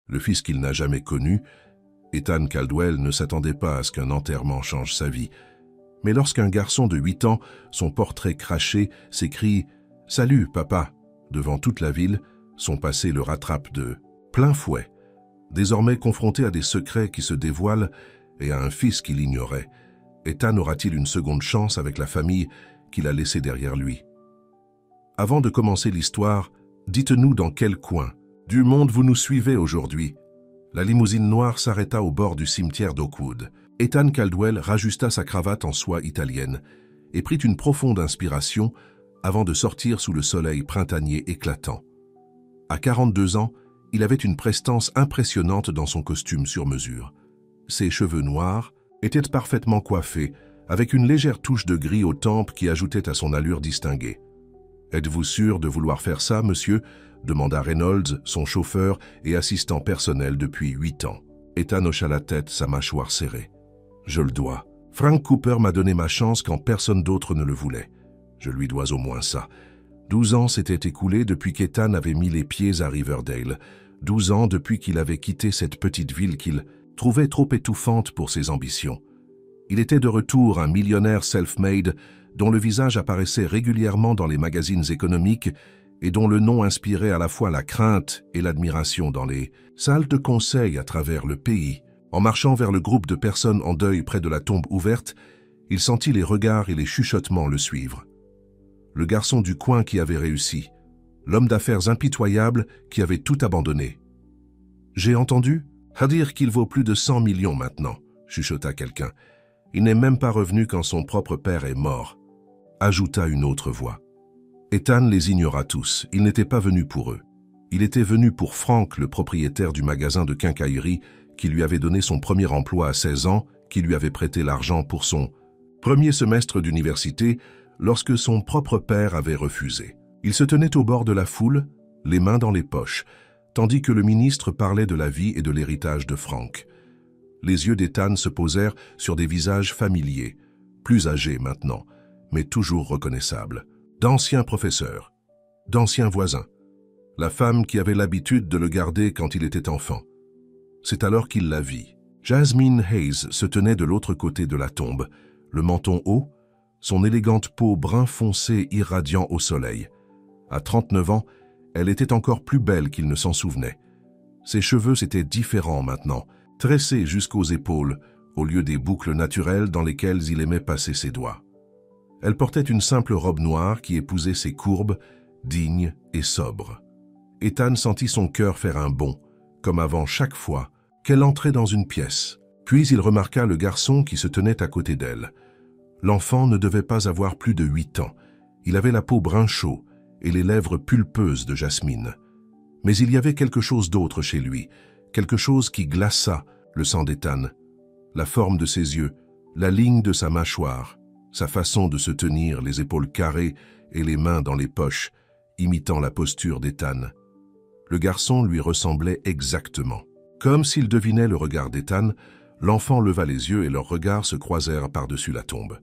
le fils qu'il n'a jamais connu, Ethan Caldwell ne s'attendait pas à ce qu'un enterrement change sa vie. Mais lorsqu'un garçon de 8 ans, son portrait craché, s'écrie « Salut, papa !» devant toute la ville, son passé le rattrape de plein fouet. Désormais confronté à des secrets qui se dévoilent et à un fils qu'il ignorait, Ethan aura-t-il une seconde chance avec la famille qu'il a laissée derrière lui? Avant de commencer l'histoire, dites-nous dans quel coin du monde vous nous suivez aujourd'hui. La limousine noire s'arrêta au bord du cimetière d'Oakwood. Ethan Caldwell rajusta sa cravate en soie italienne et prit une profonde inspiration avant de sortir sous le soleil printanier éclatant. À 42 ans, il avait une prestance impressionnante dans son costume sur mesure. Ses cheveux noirs étaient parfaitement coiffés, avec une légère touche de gris aux tempes qui ajoutait à son allure distinguée. « Êtes-vous sûr de vouloir faire ça, monsieur ?» demanda Reynolds, son chauffeur et assistant personnel depuis 8 ans. Ethan hocha la tête, sa mâchoire serrée. « Je le dois. Frank Cooper m'a donné ma chance quand personne d'autre ne le voulait. Je lui dois au moins ça. 12 ans s'étaient écoulés depuis qu'Ethan avait mis les pieds à Riverdale. 12 ans depuis qu'il avait quitté cette petite ville qu'il trouvait trop étouffante pour ses ambitions. Il était de retour un millionnaire self-made dont le visage apparaissait régulièrement dans les magazines économiques et dont le nom inspirait à la fois la crainte et l'admiration dans les salles de conseil à travers le pays. En marchant vers le groupe de personnes en deuil près de la tombe ouverte, il sentit les regards et les chuchotements le suivre. Le garçon du coin qui avait réussi, l'homme d'affaires impitoyable qui avait tout abandonné. « J'ai entendu ? À dire qu'il vaut plus de 100 millions maintenant, » chuchota quelqu'un. « Il n'est même pas revenu quand son propre père est mort. » Ajouta une autre voix. Ethan les ignora tous, il n'était pas venu pour eux. Il était venu pour Frank, le propriétaire du magasin de quincaillerie, qui lui avait donné son premier emploi à 16 ans, qui lui avait prêté l'argent pour son premier semestre d'université, lorsque son propre père avait refusé. Il se tenait au bord de la foule, les mains dans les poches, tandis que le ministre parlait de la vie et de l'héritage de Frank. Les yeux d'Ethan se posèrent sur des visages familiers, plus âgés maintenant, mais toujours reconnaissables. D'anciens professeurs, d'anciens voisins, la femme qui avait l'habitude de le garder quand il était enfant. C'est alors qu'il la vit. Jasmine Hayes se tenait de l'autre côté de la tombe, le menton haut, son élégante peau brun foncé irradiant au soleil. À 39 ans, elle était encore plus belle qu'il ne s'en souvenait. Ses cheveux étaient différents maintenant, tressés jusqu'aux épaules, au lieu des boucles naturelles dans lesquelles il aimait passer ses doigts. Elle portait une simple robe noire qui épousait ses courbes, dignes et sobres. Ethan sentit son cœur faire un bond, comme avant chaque fois qu'elle entrait dans une pièce. Puis il remarqua le garçon qui se tenait à côté d'elle. L'enfant ne devait pas avoir plus de 8 ans. Il avait la peau brun chaud et les lèvres pulpeuses de Jasmine. Mais il y avait quelque chose d'autre chez lui, quelque chose qui glaça le sang d'Ethan. La forme de ses yeux, la ligne de sa mâchoire, sa façon de se tenir, les épaules carrées et les mains dans les poches, imitant la posture d'Ethan. Le garçon lui ressemblait exactement. Comme s'il devinait le regard d'Ethan, l'enfant leva les yeux et leurs regards se croisèrent par-dessus la tombe.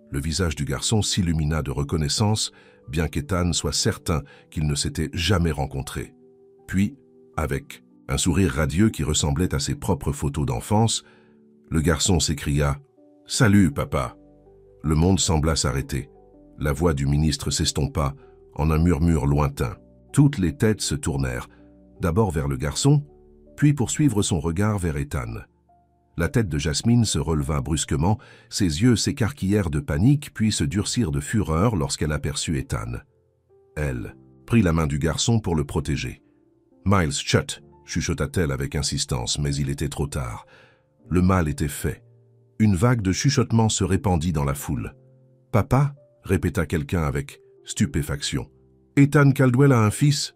Le visage du garçon s'illumina de reconnaissance, bien qu'Ethan soit certain qu'il ne s'était jamais rencontré. Puis, avec un sourire radieux qui ressemblait à ses propres photos d'enfance, le garçon s'écria « Salut, papa !» Le monde sembla s'arrêter. La voix du ministre s'estompa en un murmure lointain. Toutes les têtes se tournèrent, d'abord vers le garçon, puis pour suivre son regard vers Ethan. La tête de Jasmine se releva brusquement, ses yeux s'écarquillèrent de panique puis se durcirent de fureur lorsqu'elle aperçut Ethan. Elle prit la main du garçon pour le protéger. « Miles, chut !» chuchota-t-elle avec insistance, mais il était trop tard. Le mal était fait. Une vague de chuchotements se répandit dans la foule. « Papa ?» répéta quelqu'un avec stupéfaction. « Ethan Caldwell a un fils ?»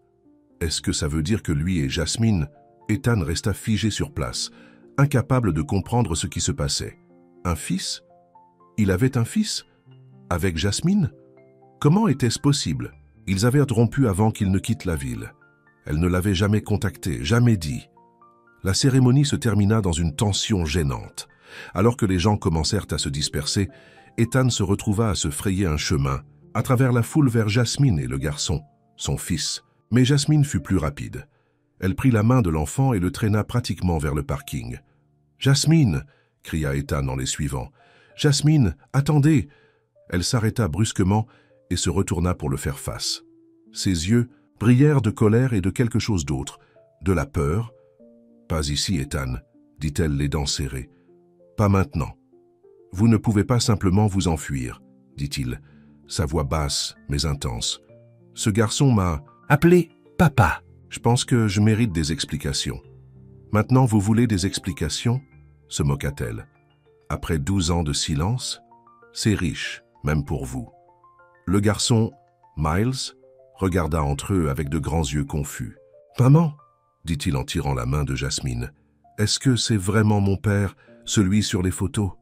Est-ce que ça veut dire que lui et Jasmine? Ethan resta figé sur place, incapable de comprendre ce qui se passait. Un fils? Il avait un fils? Avec Jasmine? Comment était-ce possible? Ils avaient rompu avant qu'il ne quitte la ville. Elle ne l'avait jamais contacté, jamais dit. La cérémonie se termina dans une tension gênante. Alors que les gens commencèrent à se disperser, Ethan se retrouva à se frayer un chemin, à travers la foule vers Jasmine et le garçon, son fils. Mais Jasmine fut plus rapide. Elle prit la main de l'enfant et le traîna pratiquement vers le parking. « Jasmine !» cria Ethan en les suivant. « Jasmine, attendez !» Elle s'arrêta brusquement et se retourna pour le faire face. Ses yeux brillèrent de colère et de quelque chose d'autre, de la peur. « Pas ici, Ethan, » dit-elle les dents serrées. « Pas maintenant. Vous ne pouvez pas simplement vous enfuir, » dit-il, sa voix basse mais intense. « Ce garçon m'a appelé papa. Je pense que je mérite des explications. » « Maintenant, vous voulez des explications ?» se moqua-t-elle. « Après 12 ans de silence, c'est riche, même pour vous. » Le garçon, Miles, regarda entre eux avec de grands yeux confus. « Maman !» dit-il en tirant la main de Jasmine. « Est-ce que c'est vraiment mon père, celui sur les photos ?»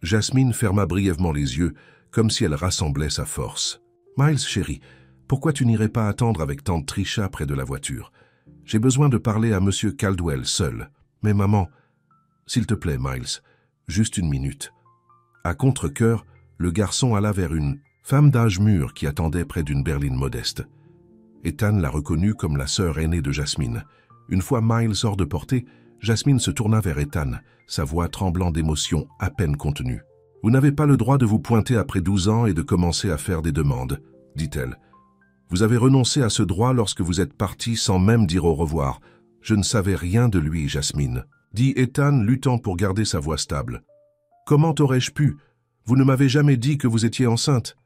Jasmine ferma brièvement les yeux, comme si elle rassemblait sa force. « Miles, chéri, pourquoi tu n'irais pas attendre avec tante Trisha près de la voiture? J'ai besoin de parler à Monsieur Caldwell seul. Mais maman, s'il te plaît, Miles, juste une minute. » À contre-cœur, le garçon alla vers une femme d'âge mûr qui attendait près d'une berline modeste. Ethan la reconnut comme la sœur aînée de Jasmine. Une fois Miles hors de portée, Jasmine se tourna vers Ethan, sa voix tremblant d'émotion à peine contenue. « Vous n'avez pas le droit de vous pointer après 12 ans et de commencer à faire des demandes, » dit-elle. « Vous avez renoncé à ce droit lorsque vous êtes parti sans même dire au revoir. Je ne savais rien de lui, Jasmine, » dit Ethan, luttant pour garder sa voix stable. « Comment aurais-je pu? Vous ne m'avez jamais dit que vous étiez enceinte. »«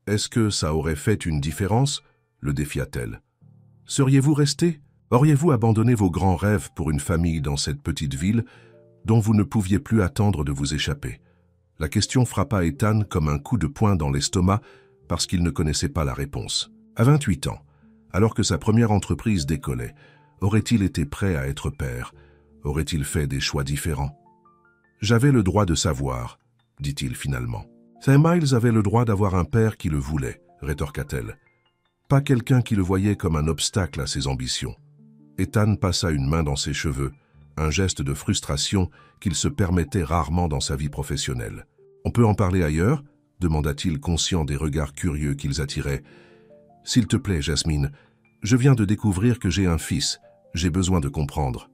Est-ce que ça aurait fait une différence ?» le défia-t-elle. « Seriez-vous resté? Auriez-vous abandonné vos grands rêves pour une famille dans cette petite ville dont vous ne pouviez plus attendre de vous échapper ?» La question frappa Ethan comme un coup de poing dans l'estomac parce qu'il ne connaissait pas la réponse. À 28 ans, alors que sa première entreprise décollait, aurait-il été prêt à être père? Aurait-il fait des choix différents? « J'avais le droit de savoir, » dit-il finalement. « Saint Miles avait le droit d'avoir un père qui le voulait, » rétorqua-t-elle. « Pas quelqu'un qui le voyait comme un obstacle à ses ambitions. » Ethan passa une main dans ses cheveux, un geste de frustration qu'il se permettait rarement dans sa vie professionnelle. « On peut en parler ailleurs ?» demanda-t-il, conscient des regards curieux qu'ils attiraient. « S'il te plaît, Jasmine, je viens de découvrir que j'ai un fils. J'ai besoin de comprendre. »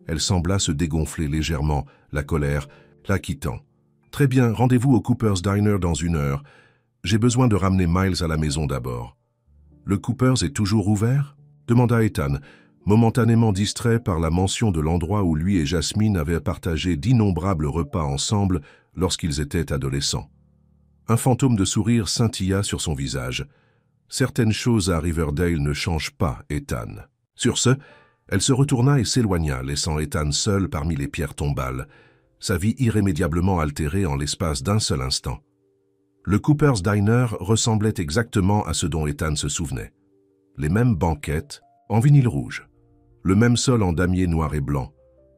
Elle sembla se dégonfler légèrement, la colère la quittant. « Très bien, rendez-vous au Cooper's Diner dans 1 heure. J'ai besoin de ramener Miles à la maison d'abord. »« Le Cooper's est toujours ouvert ?» demanda Ethan, momentanément distrait par la mention de l'endroit où lui et Jasmine avaient partagé d'innombrables repas ensemble lorsqu'ils étaient adolescents. Un fantôme de sourire scintilla sur son visage. « Certaines choses à Riverdale ne changent pas, Ethan. » Sur ce, elle se retourna et s'éloigna, laissant Ethan seul parmi les pierres tombales, sa vie irrémédiablement altérée en l'espace d'un seul instant. Le Cooper's Diner ressemblait exactement à ce dont Ethan se souvenait. Les mêmes banquettes, en vinyle rouge, le même sol en damier noir et blanc,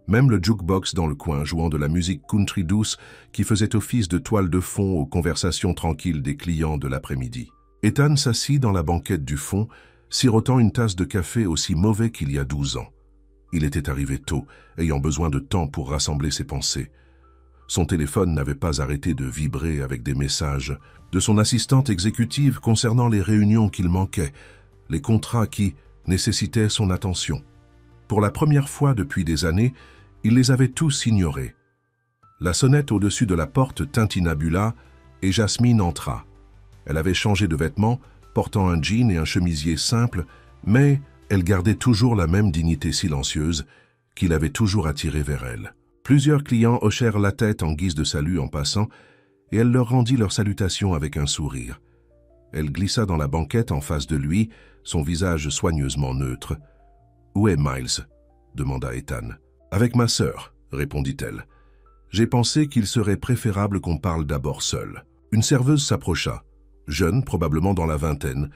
même le jukebox dans le coin jouant de la musique country douce qui faisait office de toile de fond aux conversations tranquilles des clients de l'après-midi. Ethan s'assit dans la banquette du fond, sirotant une tasse de café aussi mauvais qu'il y a 12 ans. Il était arrivé tôt, ayant besoin de temps pour rassembler ses pensées. Son téléphone n'avait pas arrêté de vibrer avec des messages de son assistante exécutive concernant les réunions qu'il manquait, les contrats qui nécessitaient son attention. Pour la première fois depuis des années, il les avait tous ignorés. La sonnette au-dessus de la porte tintinabula et Jasmine entra. Elle avait changé de vêtements, portant un jean et un chemisier simple, mais elle gardait toujours la même dignité silencieuse qui l'avait toujours attirée vers elle. Plusieurs clients hochèrent la tête en guise de salut en passant, et elle leur rendit leur salutation avec un sourire. Elle glissa dans la banquette en face de lui, son visage soigneusement neutre. « Où est Miles ?» demanda Ethan. « Avec ma sœur, » répondit-elle. « J'ai pensé qu'il serait préférable qu'on parle d'abord seul. » Une serveuse s'approcha, jeune, probablement dans la vingtaine,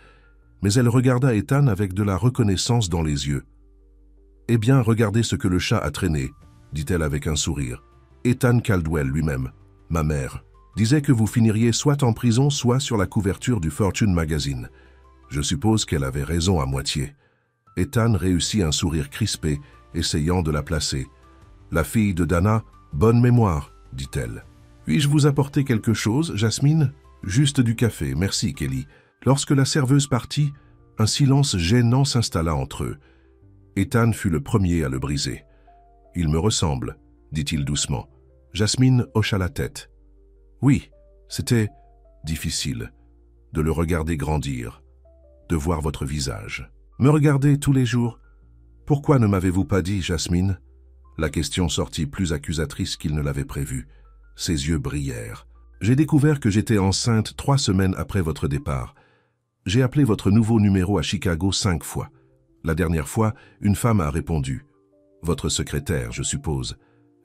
mais elle regarda Ethan avec de la reconnaissance dans les yeux. « Eh bien, regardez ce que le chat a traîné, » dit-elle avec un sourire. « Ethan Caldwell lui-même, ma mère, disait que vous finiriez soit en prison, soit sur la couverture du Fortune Magazine. Je suppose qu'elle avait raison à moitié. » Ethan réussit un sourire crispé, essayant de la placer. « La fille de Dana, bonne mémoire, » dit-elle. « Puis-je vous apporter quelque chose, Jasmine ? » « Juste du café, merci, Kelly. » Lorsque la serveuse partit, un silence gênant s'installa entre eux. Ethan fut le premier à le briser. « Il me ressemble, dit-il doucement. Jasmine hocha la tête. Oui, c'était difficile de le regarder grandir, de voir votre visage. Me regarder tous les jours. Pourquoi ne m'avez-vous pas dit, Jasmine? La question sortit plus accusatrice qu'il ne l'avait prévu. Ses yeux brillèrent. J'ai découvert que j'étais enceinte 3 semaines après votre départ. J'ai appelé votre nouveau numéro à Chicago 5 fois. La dernière fois, une femme a répondu. Votre secrétaire, je suppose.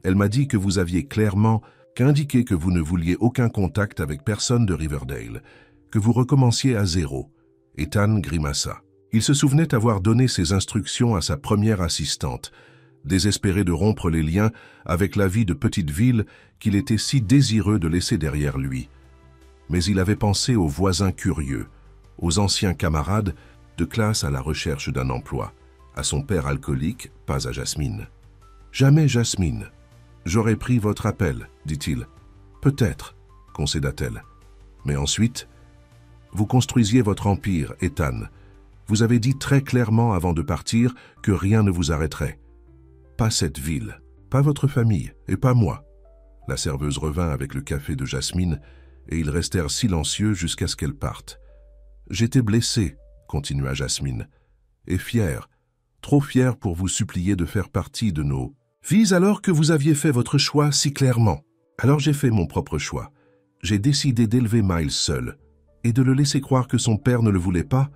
Elle m'a dit que vous aviez clairement indiqué que vous ne vouliez aucun contact avec personne de Riverdale, que vous recommenciez à zéro. Ethan grimaça. Il se souvenait avoir donné ses instructions à sa première assistante, désespéré de rompre les liens avec la vie de petite ville qu'il était si désireux de laisser derrière lui. Mais il avait pensé aux voisins curieux, aux anciens camarades de classe à la recherche d'un emploi, à son père alcoolique, pas à Jasmine. « Jamais, Jasmine. J'aurais pris votre appel, dit-il. « Peut-être, concéda-t-elle. Mais ensuite, vous construisiez votre empire, Ethan. Vous avez dit très clairement avant de partir que rien ne vous arrêterait. Pas cette ville, pas votre famille et pas moi. » La serveuse revint avec le café de Jasmine et ils restèrent silencieux jusqu'à ce qu'elle parte. « J'étais blessé, continua Jasmine, et fier, trop fier pour vous supplier de faire partie de nos vies alors que vous aviez fait votre choix si clairement. Alors j'ai fait mon propre choix. J'ai décidé d'élever Miles seul et de le laisser croire que son père ne le voulait pas. »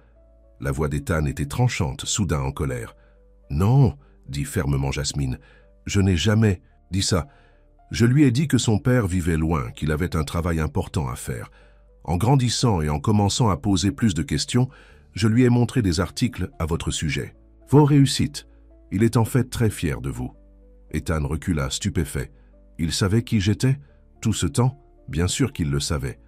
La voix d'Ethan était tranchante, soudain en colère. « Non, dit fermement Jasmine, je n'ai jamais dit ça. Je lui ai dit que son père vivait loin, qu'il avait un travail important à faire. En grandissant et en commençant à poser plus de questions, je lui ai montré des articles à votre sujet. Vos réussites. Il est en fait très fier de vous. » Ethan recula, stupéfait. Il savait qui j'étais? Tout ce temps? Bien sûr qu'il le savait.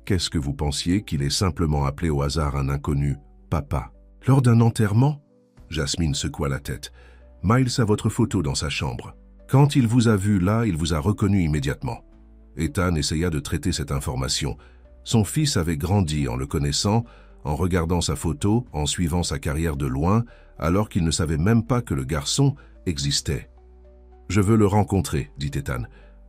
Qu'est-ce que vous pensiez qu'il ait simplement appelé au hasard un inconnu, papa? Lors d'un enterrement? Jasmine secoua la tête. Miles a votre photo dans sa chambre. Quand il vous a vu là, il vous a reconnu immédiatement. Ethan essaya de traiter cette information. Son fils avait grandi en le connaissant, en regardant sa photo, en suivant sa carrière de loin, alors qu'il ne savait même pas que le garçon existait. « Je veux le rencontrer, dit Ethan.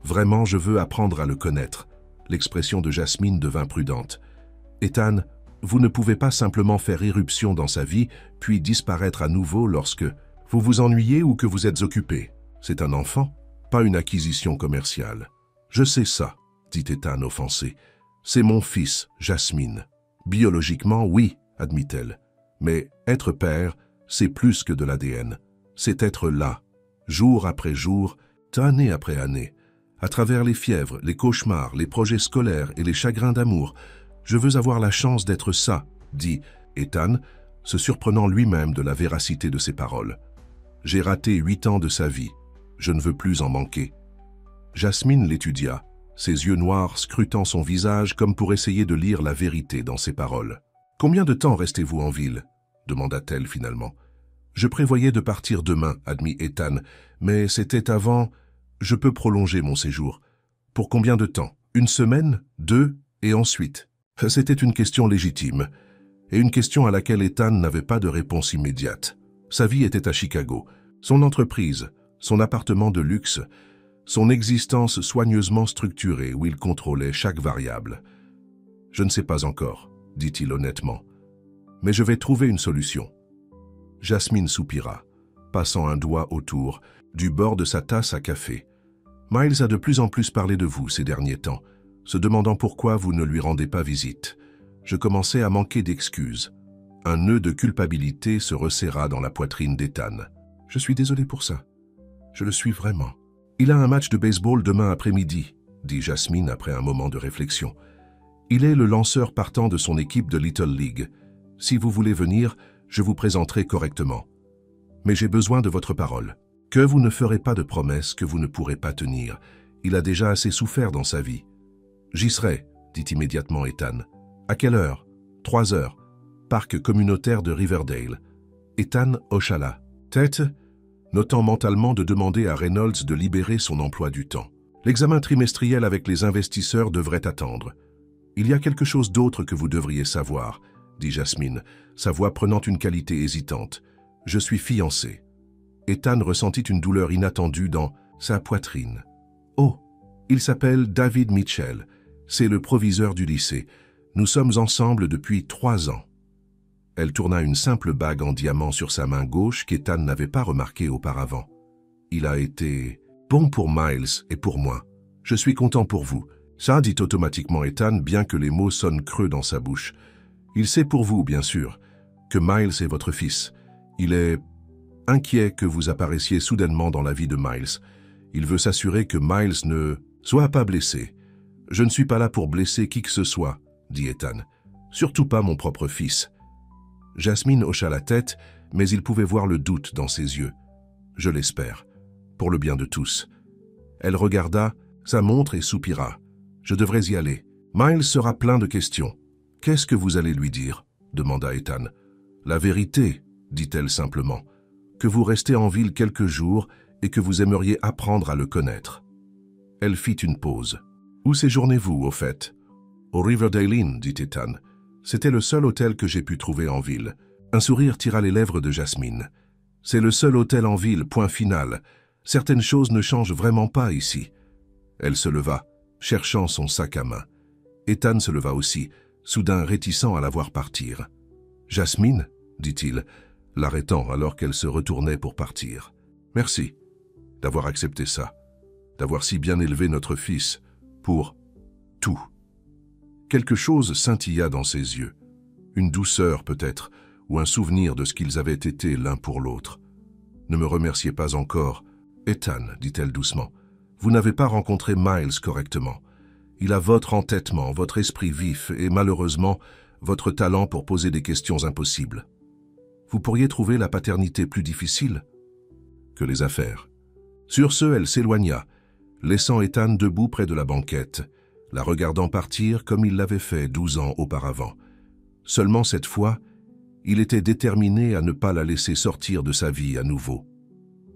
Vraiment, je veux apprendre à le connaître. » L'expression de Jasmine devint prudente. « Ethan, vous ne pouvez pas simplement faire irruption dans sa vie, puis disparaître à nouveau lorsque vous vous ennuyez ou que vous êtes occupé. C'est un enfant, pas une acquisition commerciale. »« Je sais ça, » dit Ethan offensé. « C'est mon fils, Jasmine. Biologiquement, oui, admit-elle. Mais être père, c'est plus que de l'ADN. C'est être là, jour après jour, année après année. À travers les fièvres, les cauchemars, les projets scolaires et les chagrins d'amour. Je veux avoir la chance d'être ça, dit Ethan, se surprenant lui-même de la véracité de ses paroles. J'ai raté 8 ans de sa vie. Je ne veux plus en manquer. Jasmine l'étudia, ses yeux noirs scrutant son visage comme pour essayer de lire la vérité dans ses paroles. « Combien de temps restez-vous en ville ?» demanda-t-elle finalement. « Je prévoyais de partir demain, admit Ethan, mais c'était avant... Je peux prolonger mon séjour. Pour combien de temps? 1 semaine? 2? Et ensuite ?» C'était une question légitime, et une question à laquelle Ethan n'avait pas de réponse immédiate. Sa vie était à Chicago, son entreprise, son appartement de luxe, son existence soigneusement structurée où il contrôlait chaque variable. « Je ne sais pas encore, » dit-il honnêtement, « mais je vais trouver une solution. » Jasmine soupira, passant un doigt autour, du bord de sa tasse à café. « Miles a de plus en plus parlé de vous ces derniers temps, se demandant pourquoi vous ne lui rendez pas visite. Je commençais à manquer d'excuses. » Un nœud de culpabilité se resserra dans la poitrine d'Ethan. « Je suis désolé pour ça. Je le suis vraiment. »« Il a un match de baseball demain après-midi, » dit Jasmine après un moment de réflexion. « Il est le lanceur partant de son équipe de Little League. Si vous voulez venir, je vous présenterai correctement. Mais j'ai besoin de votre parole. Que vous ne ferez pas de promesses que vous ne pourrez pas tenir. Il a déjà assez souffert dans sa vie. »« J'y serai, » dit immédiatement Ethan. « À quelle heure ? 3 heures. Parc communautaire de Riverdale. » Ethan hocha la tête, notant mentalement de demander à Reynolds de libérer son emploi du temps. L'examen trimestriel avec les investisseurs devrait attendre. « Il y a quelque chose d'autre que vous devriez savoir, » dit Jasmine, sa voix prenant une qualité hésitante. « Je suis fiancé. » Ethan ressentit une douleur inattendue dans sa poitrine. « Oh, il s'appelle David Mitchell. C'est le proviseur du lycée. Nous sommes ensemble depuis 3 ans. » Elle tourna une simple bague en diamant sur sa main gauche qu'Ethan n'avait pas remarquée auparavant. « Il a été bon pour Miles et pour moi. Je suis content pour vous. » Ça, dit automatiquement Ethan, bien que les mots sonnent creux dans sa bouche. « Il sait pour vous, bien sûr, que Miles est votre fils. Il est inquiet que vous apparaissiez soudainement dans la vie de Miles. Il veut s'assurer que Miles ne soit pas blessé. Je ne suis pas là pour blesser qui que ce soit, dit Ethan. Surtout pas mon propre fils. » Jasmine hocha la tête, mais il pouvait voir le doute dans ses yeux. « Je l'espère, pour le bien de tous. » Elle regarda sa montre et soupira. « Je devrais y aller. Miles sera plein de questions. »« Qu'est-ce que vous allez lui dire ?» demanda Ethan. « La vérité, dit-elle simplement, que vous restez en ville quelques jours et que vous aimeriez apprendre à le connaître. » Elle fit une pause. « Où séjournez-vous, au fait ?»« Au Riverdale Inn, dit Ethan. C'était le seul hôtel que j'ai pu trouver en ville. » Un sourire tira les lèvres de Jasmine. « C'est le seul hôtel en ville, point final. Certaines choses ne changent vraiment pas ici. » Elle se leva, cherchant son sac à main. Ethan se leva aussi, soudain réticent à la voir partir. « Jasmine, dit-il, l'arrêtant alors qu'elle se retournait pour partir. « Merci d'avoir accepté ça, d'avoir si bien élevé notre fils, pour tout. » Quelque chose scintilla dans ses yeux, une douceur peut-être, ou un souvenir de ce qu'ils avaient été l'un pour l'autre. « Ne me remerciez pas encore, Ethan, dit-elle doucement. Vous n'avez pas rencontré Miles correctement. Il a votre entêtement, votre esprit vif et malheureusement, votre talent pour poser des questions impossibles. Vous pourriez trouver la paternité plus difficile que les affaires. » Sur ce, elle s'éloigna, laissant Ethan debout près de la banquette, la regardant partir comme il l'avait fait 12 ans auparavant. Seulement cette fois, il était déterminé à ne pas la laisser sortir de sa vie à nouveau.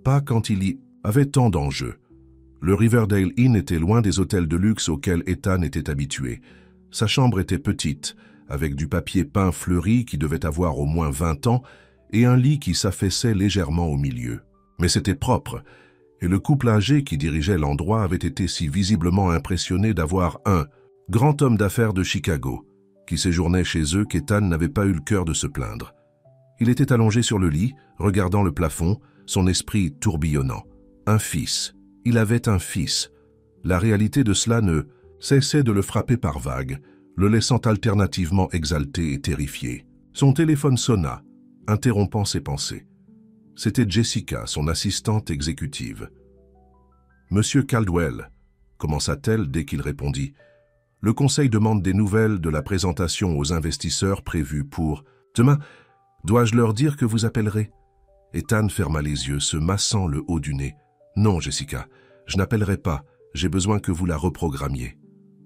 Pas quand il y avait tant d'enjeux. Le Riverdale Inn était loin des hôtels de luxe auxquels Ethan était habitué. Sa chambre était petite, avec du papier peint fleuri qui devait avoir au moins 20 ans et un lit qui s'affaissait légèrement au milieu. Mais c'était propre, et le couple âgé qui dirigeait l'endroit avait été si visiblement impressionné d'avoir un grand homme d'affaires de Chicago qui séjournait chez eux qu'Ethan n'avait pas eu le cœur de se plaindre. Il était allongé sur le lit, regardant le plafond, son esprit tourbillonnant. Un fils. Il avait un fils. La réalité de cela ne cessait de le frapper par vagues, le laissant alternativement exalté et terrifié. Son téléphone sonna, interrompant ses pensées. C'était Jessica, son assistante exécutive. « Monsieur Caldwell » commença-t-elle dès qu'il répondit. « Le conseil demande des nouvelles de la présentation aux investisseurs prévue pour demain. Dois-je leur dire que vous appellerez ?» Ethan ferma les yeux, se massant le haut du nez. « Non, Jessica, je n'appellerai pas. J'ai besoin que vous la reprogrammiez. »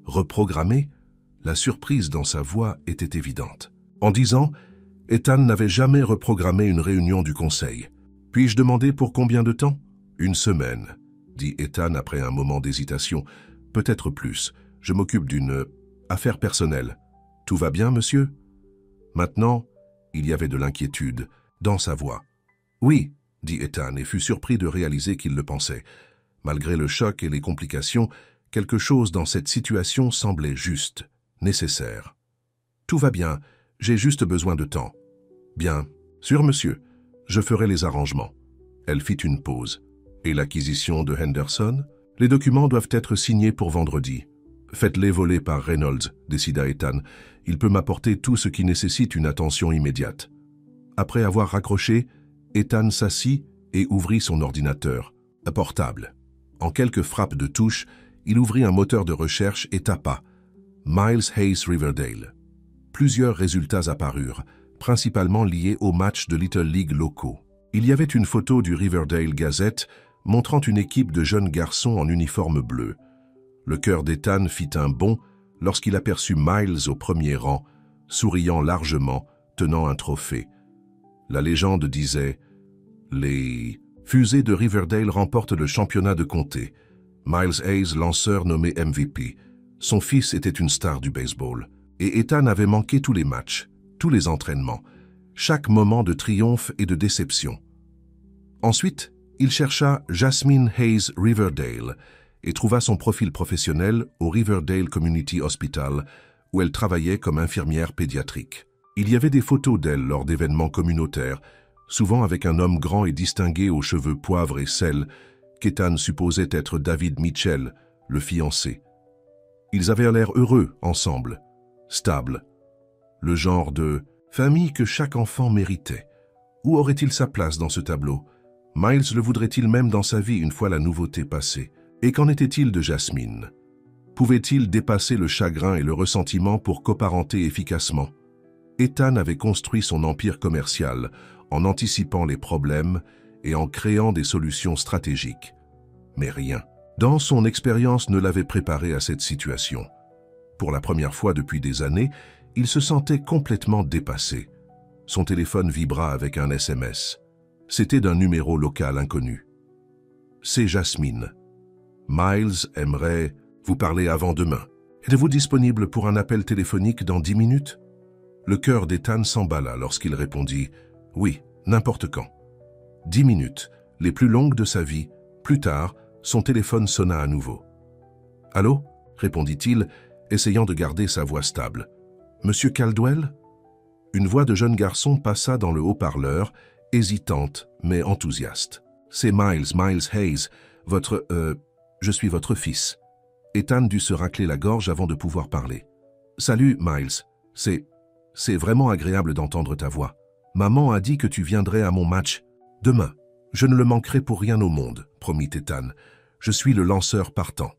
« Reprogrammer ?» La surprise dans sa voix était évidente. En 10 ans, Ethan n'avait jamais reprogrammé une réunion du conseil. « Puis-je demander pour combien de temps ?»« 1 semaine, » dit Ethan après un moment d'hésitation. « Peut-être plus. Je m'occupe d'une affaire personnelle. Tout va bien, monsieur ?» Maintenant, il y avait de l'inquiétude dans sa voix. « Oui, » dit Ethan et fut surpris de réaliser qu'il le pensait. Malgré le choc et les complications, quelque chose dans cette situation semblait juste, nécessaire. « Tout va bien, j'ai juste besoin de temps. »« Bien, sûr monsieur, je ferai les arrangements. » Elle fit une pause. « Et l'acquisition de Henderson ? Les documents doivent être signés pour vendredi. »« Faites-les voler par Reynolds, » décida Ethan. « Il peut m'apporter tout ce qui nécessite une attention immédiate. » Après avoir raccroché, Ethan s'assit et ouvrit son ordinateur, un portable. En quelques frappes de touche, il ouvrit un moteur de recherche et tapa « Miles Hayes Riverdale ». Plusieurs résultats apparurent, principalement liés aux matchs de Little League locaux. Il y avait une photo du Riverdale Gazette montrant une équipe de jeunes garçons en uniforme bleu. Le cœur d'Ethan fit un bond lorsqu'il aperçut Miles au premier rang, souriant largement, tenant un trophée. La légende disait « Les fusées de Riverdale remportent le championnat de comté. Miles Hayes, lanceur nommé MVP. Son fils était une star du baseball. Et Ethan avait manqué tous les matchs, tous les entraînements, chaque moment de triomphe et de déception. » Ensuite, Il chercha Jasmine Hayes Riverdale et trouva son profil professionnel au Riverdale Community Hospital, où elle travaillait comme infirmière pédiatrique. Il y avait des photos d'elle lors d'événements communautaires, souvent avec un homme grand et distingué aux cheveux poivre et sel, qu'Ethan supposait être David Mitchell, le fiancé. Ils avaient l'air heureux ensemble, stables. Le genre de famille que chaque enfant méritait. Où aurait-il sa place dans ce tableau? Miles le voudrait-il même dans sa vie une fois la nouveauté passée? Et qu'en était-il de Jasmine? Pouvait-il dépasser le chagrin et le ressentiment pour coparenter efficacement? Ethan avait construit son empire commercial en anticipant les problèmes et en créant des solutions stratégiques. Mais rien, dans son expérience, ne l'avait préparé à cette situation. Pour la première fois depuis des années, il se sentait complètement dépassé. Son téléphone vibra avec un SMS. C'était d'un numéro local inconnu. « C'est Jasmine. Miles aimerait vous parler avant demain. Êtes-vous disponible pour un appel téléphonique dans 10 minutes ?» Le cœur d'Ethan s'emballa lorsqu'il répondit « Oui, n'importe quand. » 10 minutes, les plus longues de sa vie. Plus tard, son téléphone sonna à nouveau. « Allô ?» répondit-il, essayant de garder sa voix stable. « Monsieur Caldwell ?» Une voix de jeune garçon passa dans le haut-parleur, hésitante mais enthousiaste. « C'est Miles Hayes, je suis votre fils. » Ethan dut se racler la gorge avant de pouvoir parler. « Salut, Miles. C'est vraiment agréable d'entendre ta voix. Maman a dit que tu viendrais à mon match. Demain. Je ne le manquerai pour rien au monde, promit Ethan. Je suis le lanceur partant. »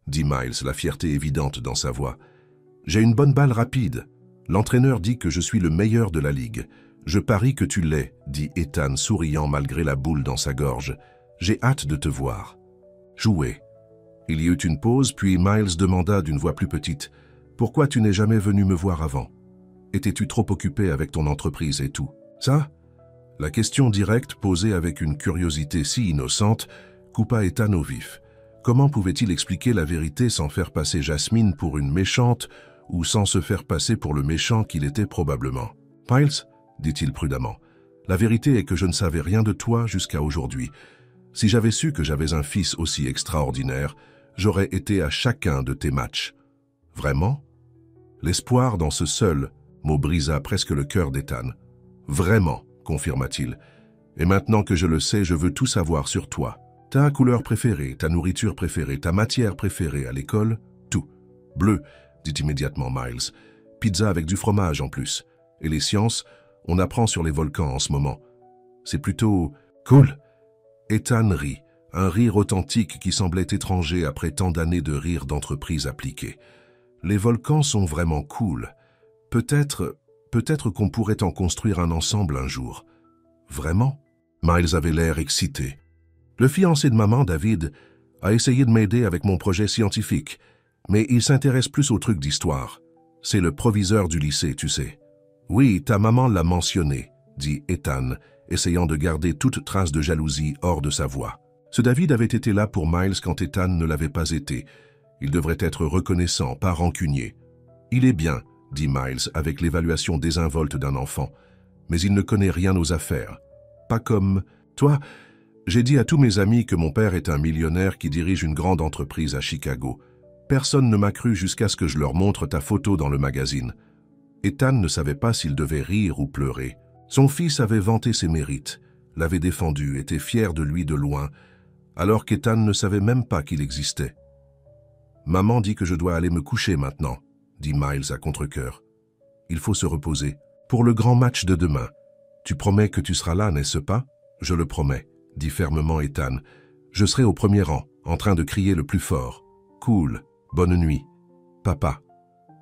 dit Miles, la fierté évidente dans sa voix. « J'ai une bonne balle rapide. L'entraîneur dit que je suis le meilleur de la ligue. Je parie que tu l'es, dit Ethan, souriant malgré la boule dans sa gorge. J'ai hâte de te voir. » Jouer. Il y eut une pause, puis Miles demanda d'une voix plus petite. « Pourquoi tu n'es jamais venu me voir avant? Étais-tu trop occupé avec ton entreprise et tout? Ça ?» La question directe, posée avec une curiosité si innocente, coupa Ethan au vif. Comment pouvait-il expliquer la vérité sans faire passer Jasmine pour une méchante ou sans se faire passer pour le méchant qu'il était probablement? « Miles, dit-il prudemment, la vérité est que je ne savais rien de toi jusqu'à aujourd'hui. Si j'avais su que j'avais un fils aussi extraordinaire, j'aurais été à chacun de tes matchs. » Vraiment? L'espoir dans ce seul mot brisa presque le cœur d'Ethan. « Vraiment, confirma-t-il. Et maintenant que je le sais, je veux tout savoir sur toi. Ta couleur préférée, ta nourriture préférée, ta matière préférée à l'école, tout. Bleu, dit immédiatement Miles. Pizza avec du fromage en plus. Et les sciences, on apprend sur les volcans en ce moment. C'est plutôt cool. » Ethan rit, un rire authentique qui semblait étranger après tant d'années de rire d'entreprise appliquée. Les volcans sont vraiment cool. Peut-être qu'on pourrait en construire un ensemble un jour. Vraiment? Miles avait l'air excité. Le fiancé de maman, David, a essayé de m'aider avec mon projet scientifique, mais il s'intéresse plus aux trucs d'histoire. C'est le proviseur du lycée, tu sais. Oui, ta maman l'a mentionné, dit Ethan, essayant de garder toute trace de jalousie hors de sa voix. Ce David avait été là pour Miles quand Ethan ne l'avait pas été. Il devrait être reconnaissant, pas rancunier. Il est bien, dit Miles avec l'évaluation désinvolte d'un enfant, mais il ne connaît rien aux affaires. Pas comme toi. J'ai dit à tous mes amis que mon père est un millionnaire qui dirige une grande entreprise à Chicago. Personne ne m'a cru jusqu'à ce que je leur montre ta photo dans le magazine. Ethan ne savait pas s'il devait rire ou pleurer. Son fils avait vanté ses mérites, l'avait défendu, était fier de lui de loin, alors qu'Ethan ne savait même pas qu'il existait. « Maman dit que je dois aller me coucher maintenant, » dit Miles à contre-cœur. « Il faut se reposer. Pour le grand match de demain. Tu promets que tu seras là, n'est-ce pas? »« Je le promets, » dit fermement Ethan. « Je serai au premier rang, en train de crier le plus fort. Cool, bonne nuit. Papa. »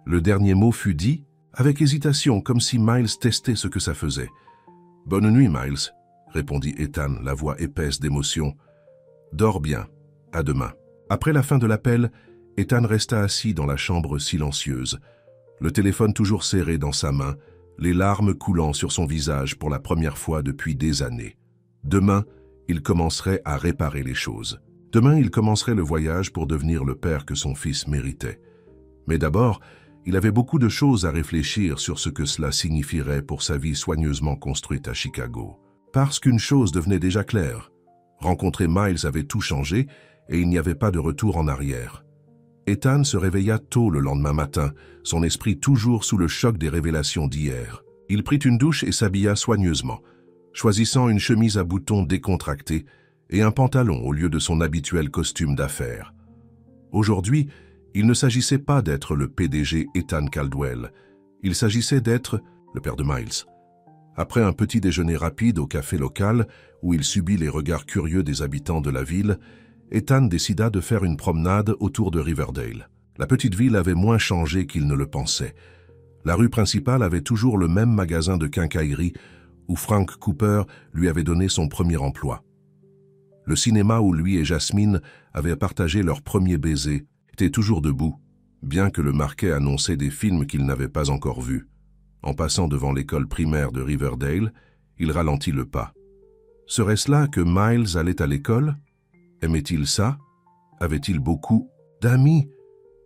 Le dernier mot fut dit avec hésitation, comme si Miles testait ce que ça faisait. « Bonne nuit, Miles, » répondit Ethan, la voix épaisse d'émotion. « Dors bien. À demain. » Après la fin de l'appel, Ethan resta assis dans la chambre silencieuse, le téléphone toujours serré dans sa main, les larmes coulant sur son visage pour la première fois depuis des années. Demain, il commencerait à réparer les choses. Demain, il commencerait le voyage pour devenir le père que son fils méritait. Mais d'abord, il avait beaucoup de choses à réfléchir sur ce que cela signifierait pour sa vie soigneusement construite à Chicago. Parce qu'une chose devenait déjà claire, Rencontrer Miles avait tout changé et il n'y avait pas de retour en arrière. Ethan se réveilla tôt le lendemain matin, son esprit toujours sous le choc des révélations d'hier. Il prit une douche et s'habilla soigneusement, choisissant une chemise à boutons décontractés et un pantalon au lieu de son habituel costume d'affaires. Aujourd'hui, il ne s'agissait pas d'être le PDG Ethan Caldwell, il s'agissait d'être le père de Miles. Après un petit déjeuner rapide au café local, où il subit les regards curieux des habitants de la ville, Ethan décida de faire une promenade autour de Riverdale. La petite ville avait moins changé qu'il ne le pensait. La rue principale avait toujours le même magasin de quincaillerie où Frank Cooper lui avait donné son premier emploi. Le cinéma où lui et Jasmine avaient partagé leur premier baiser était toujours debout, bien que le marquet annonçait des films qu'il n'avait pas encore vus. En passant devant l'école primaire de Riverdale, il ralentit le pas. Serait-ce là que Miles allait à l'école? Aimait-il ça? Avait-il beaucoup d'amis?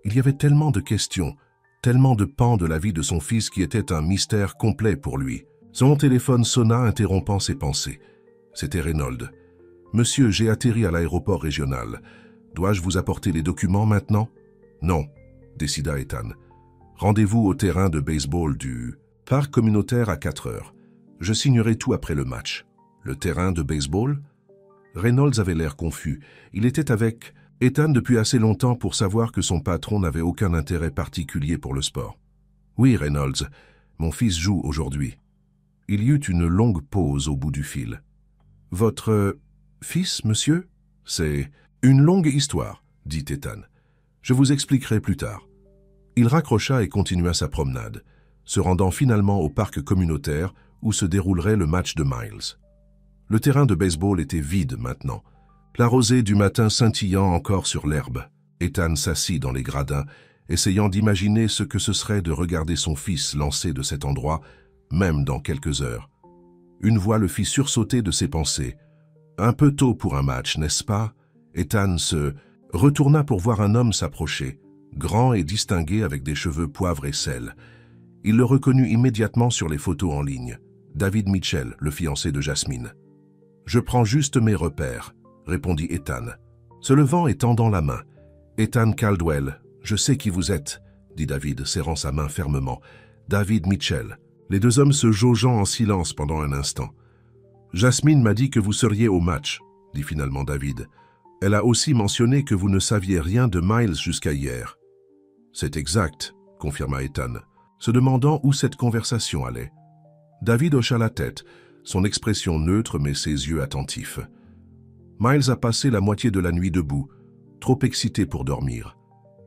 Il y avait tellement de questions, tellement de pans de la vie de son fils qui étaient un mystère complet pour lui. Son téléphone sonna, interrompant ses pensées. C'était Reynolds. « Monsieur, j'ai atterri à l'aéroport régional. Dois-je vous apporter les documents maintenant ?»« Non, » décida Ethan. « Rendez-vous au terrain de baseball du parc communautaire à 4 heures. Je signerai tout après le match. » « Le terrain de baseball ?» Reynolds avait l'air confus. Il était avec Ethan depuis assez longtemps pour savoir que son patron n'avait aucun intérêt particulier pour le sport. « Oui, Reynolds, mon fils joue aujourd'hui. » Il y eut une longue pause au bout du fil. « Votre fils, monsieur ?»« C'est une longue histoire, » dit Ethan. « Je vous expliquerai plus tard. » Il raccrocha et continua sa promenade, se rendant finalement au parc communautaire où se déroulerait le match de Miles. Le terrain de baseball était vide maintenant, la rosée du matin scintillant encore sur l'herbe. Ethan s'assit dans les gradins, essayant d'imaginer ce que ce serait de regarder son fils lancer de cet endroit, même dans quelques heures. Une voix le fit sursauter de ses pensées. Un peu tôt pour un match, n'est-ce pas? Ethan se retourna pour voir un homme s'approcher, grand et distingué avec des cheveux poivre et sel. Il le reconnut immédiatement sur les photos en ligne. David Mitchell, le fiancé de Jasmine. « Je prends juste mes repères, » répondit Ethan, se levant et tendant la main. « Ethan Caldwell, je sais qui vous êtes, » dit David, serrant sa main fermement. « David Mitchell. » Les deux hommes se jaugeant en silence pendant un instant. « Jasmine m'a dit que vous seriez au match, » dit finalement David. « Elle a aussi mentionné que vous ne saviez rien de Miles jusqu'à hier. »« C'est exact, » confirma Ethan, se demandant où cette conversation allait. David hocha la tête, son expression neutre mais ses yeux attentifs. Miles a passé la moitié de la nuit debout, trop excité pour dormir.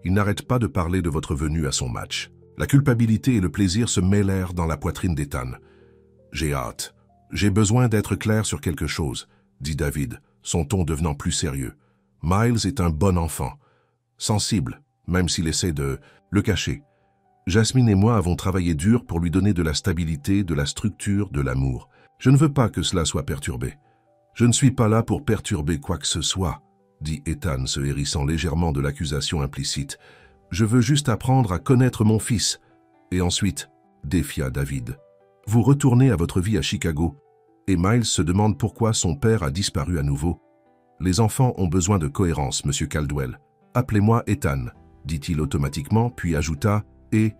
Il n'arrête pas de parler de votre venue à son match. La culpabilité et le plaisir se mêlèrent dans la poitrine d'Ethan. « J'ai hâte. J'ai besoin d'être clair sur quelque chose, » dit David, son ton devenant plus sérieux. « Miles est un bon enfant, sensible, même s'il essaie de le cacher. Jasmine et moi avons travaillé dur pour lui donner de la stabilité, de la structure, de l'amour. Je ne veux pas que cela soit perturbé. Je ne suis pas là pour perturber quoi que ce soit, » dit Ethan, se hérissant légèrement de l'accusation implicite. « Je veux juste apprendre à connaître mon fils. » Et ensuite, défia David. « Vous retournez à votre vie à Chicago, et Miles se demande pourquoi son père a disparu à nouveau. Les enfants ont besoin de cohérence, monsieur Caldwell. Appelez-moi Ethan, » dit-il automatiquement, puis ajouta, « et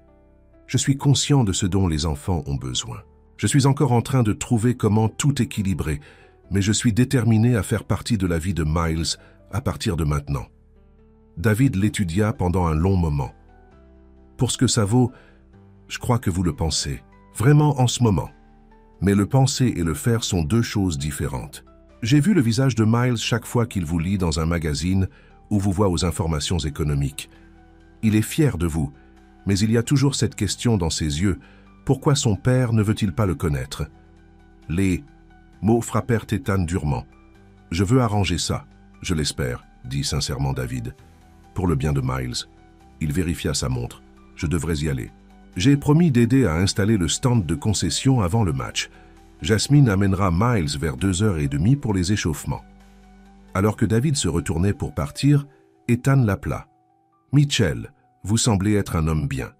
je suis conscient de ce dont les enfants ont besoin. Je suis encore en train de trouver comment tout équilibrer, mais je suis déterminé à faire partie de la vie de Miles à partir de maintenant. » David l'étudia pendant un long moment. « Pour ce que ça vaut, je crois que vous le pensez, vraiment en ce moment. Mais le penser et le faire sont deux choses différentes. J'ai vu le visage de Miles chaque fois qu'il vous lit dans un magazine ou vous voit aux informations économiques. Il est fier de vous, mais il y a toujours cette question dans ses yeux. Pourquoi son père ne veut-il pas le connaître? » Les mots frappèrent Ethan durement. « Je veux arranger ça, je l'espère, » dit sincèrement David. « Pour le bien de Miles. » Il vérifia sa montre. « Je devrais y aller. J'ai promis d'aider à installer le stand de concession avant le match. Jasmine amènera Miles vers 2h30 pour les échauffements. » Alors que David se retournait pour partir, Ethan l'appela. « Mitchell, vous semblez être un homme bien.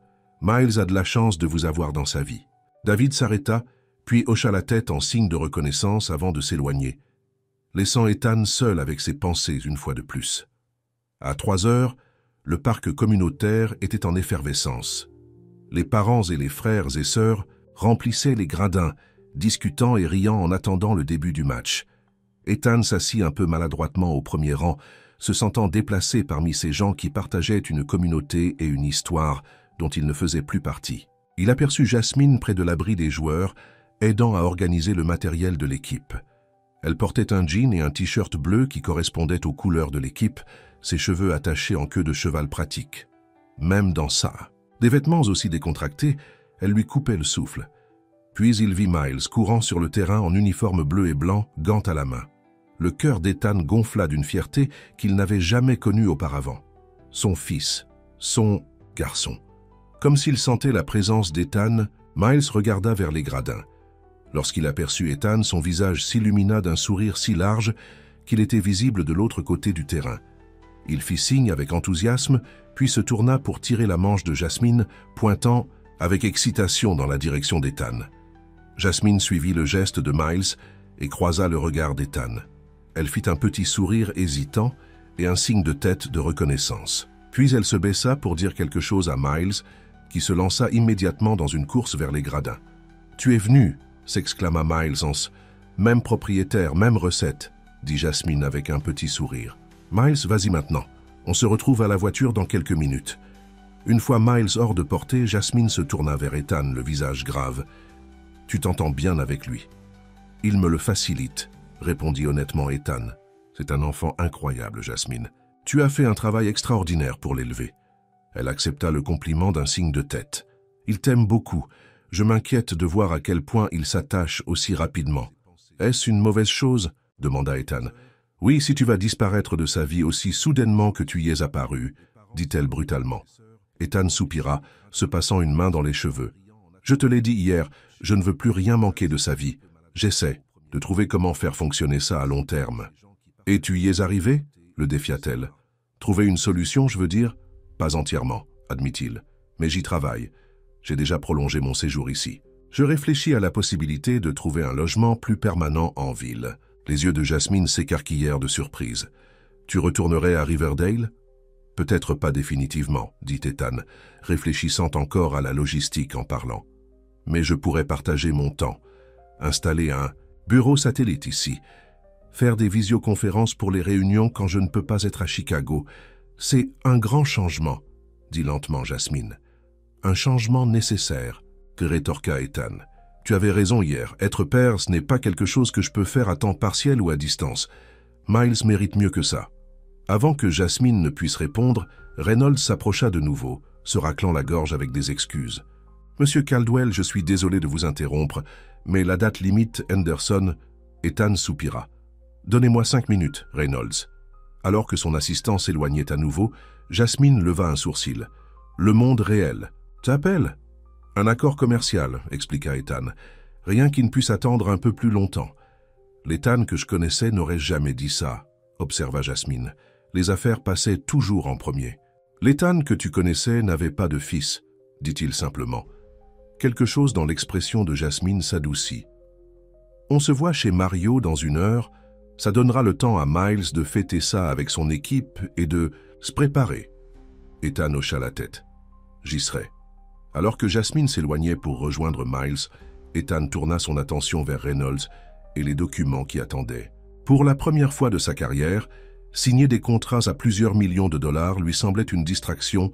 Miles a de la chance de vous avoir dans sa vie. » David s'arrêta, puis hocha la tête en signe de reconnaissance avant de s'éloigner. laissant Ethan seul avec ses pensées une fois de plus. À 3 heures, le parc communautaire était en effervescence. Les parents et les frères et sœurs remplissaient les gradins, discutant et riant en attendant le début du match. Ethan s'assit un peu maladroitement au premier rang, se sentant déplacé parmi ces gens qui partageaient une communauté et une histoire dont il ne faisait plus partie. Il aperçut Jasmine près de l'abri des joueurs, aidant à organiser le matériel de l'équipe. Elle portait un jean et un t-shirt bleu qui correspondaient aux couleurs de l'équipe, ses cheveux attachés en queue de cheval pratique. Même dans ça, des vêtements aussi décontractés, elle lui coupait le souffle. Puis il vit Miles courant sur le terrain en uniforme bleu et blanc, gants à la main. Le cœur d'Ethan gonfla d'une fierté qu'il n'avait jamais connue auparavant. Son fils, son garçon. Comme s'il sentait la présence d'Ethan, Miles regarda vers les gradins. Lorsqu'il aperçut Ethan, son visage s'illumina d'un sourire si large qu'il était visible de l'autre côté du terrain. Il fit signe avec enthousiasme, puis se tourna pour tirer la manche de Jasmine, pointant avec excitation dans la direction d'Ethan. Jasmine suivit le geste de Miles et croisa le regard d'Ethan. Elle fit un petit sourire hésitant et un signe de tête de reconnaissance. Puis elle se baissa pour dire quelque chose à Miles, qui se lança immédiatement dans une course vers les gradins. « Tu es venu !» s'exclama Miles en « Même propriétaire, même recette !» dit Jasmine avec un petit sourire. « Miles, vas-y maintenant. On se retrouve à la voiture dans quelques minutes. » Une fois Miles hors de portée, Jasmine se tourna vers Ethan, le visage grave. « Tu t'entends bien avec lui. »« Il me le facilite, » répondit honnêtement Ethan. « C'est un enfant incroyable, Jasmine. Tu as fait un travail extraordinaire pour l'élever. » Elle accepta le compliment d'un signe de tête. « Il t'aime beaucoup. Je m'inquiète de voir à quel point il s'attache aussi rapidement. »« Est-ce une mauvaise chose ?» demanda Ethan. « Oui, si tu vas disparaître de sa vie aussi soudainement que tu y es apparu, » dit-elle brutalement. Ethan soupira, se passant une main dans les cheveux. « Je te l'ai dit hier, je ne veux plus rien manquer de sa vie. J'essaie de trouver comment faire fonctionner ça à long terme. »« Et tu y es arrivé ?» le défia-t-elle. « Trouver une solution, je veux dire ? » « Pas entièrement, admit-il, mais j'y travaille. J'ai déjà prolongé mon séjour ici. Je réfléchis à la possibilité de trouver un logement plus permanent en ville. » Les yeux de Jasmine s'écarquillèrent de surprise. « Tu retournerais à Riverdale ?»« Peut-être pas définitivement, » dit Ethan, réfléchissant encore à la logistique en parlant. « Mais je pourrais partager mon temps, installer un bureau satellite ici, faire des visioconférences pour les réunions quand je ne peux pas être à Chicago. C'est un grand changement, » dit lentement Jasmine. « Un changement nécessaire, » que rétorqua Ethan. « Tu avais raison hier, être père, ce n'est pas quelque chose que je peux faire à temps partiel ou à distance. Miles mérite mieux que ça. » Avant que Jasmine ne puisse répondre, Reynolds s'approcha de nouveau, se raclant la gorge avec des excuses. « Monsieur Caldwell, je suis désolé de vous interrompre, mais la date limite, Henderson... » Ethan soupira. « Donnez-moi 5 minutes, Reynolds. » Alors que son assistant s'éloignait à nouveau, Jasmine leva un sourcil. « Le monde réel. T'appelles ?»« Un accord commercial, » expliqua Ethan. « Rien qui ne puisse attendre un peu plus longtemps. »« L'Ethan que je connaissais n'aurait jamais dit ça, » observa Jasmine. « Les affaires passaient toujours en premier. »« L'Ethan que tu connaissais n'avait pas de fils, » dit-il simplement. Quelque chose dans l'expression de Jasmine s'adoucit. « On se voit chez Mario dans 1 heure. Ça donnera le temps à Miles de fêter ça avec son équipe et de se préparer. » Ethan hocha la tête. « J'y serai. » Alors que Jasmine s'éloignait pour rejoindre Miles, Ethan tourna son attention vers Reynolds et les documents qui attendaient. Pour la première fois de sa carrière, signer des contrats à plusieurs millions de dollars lui semblait une distraction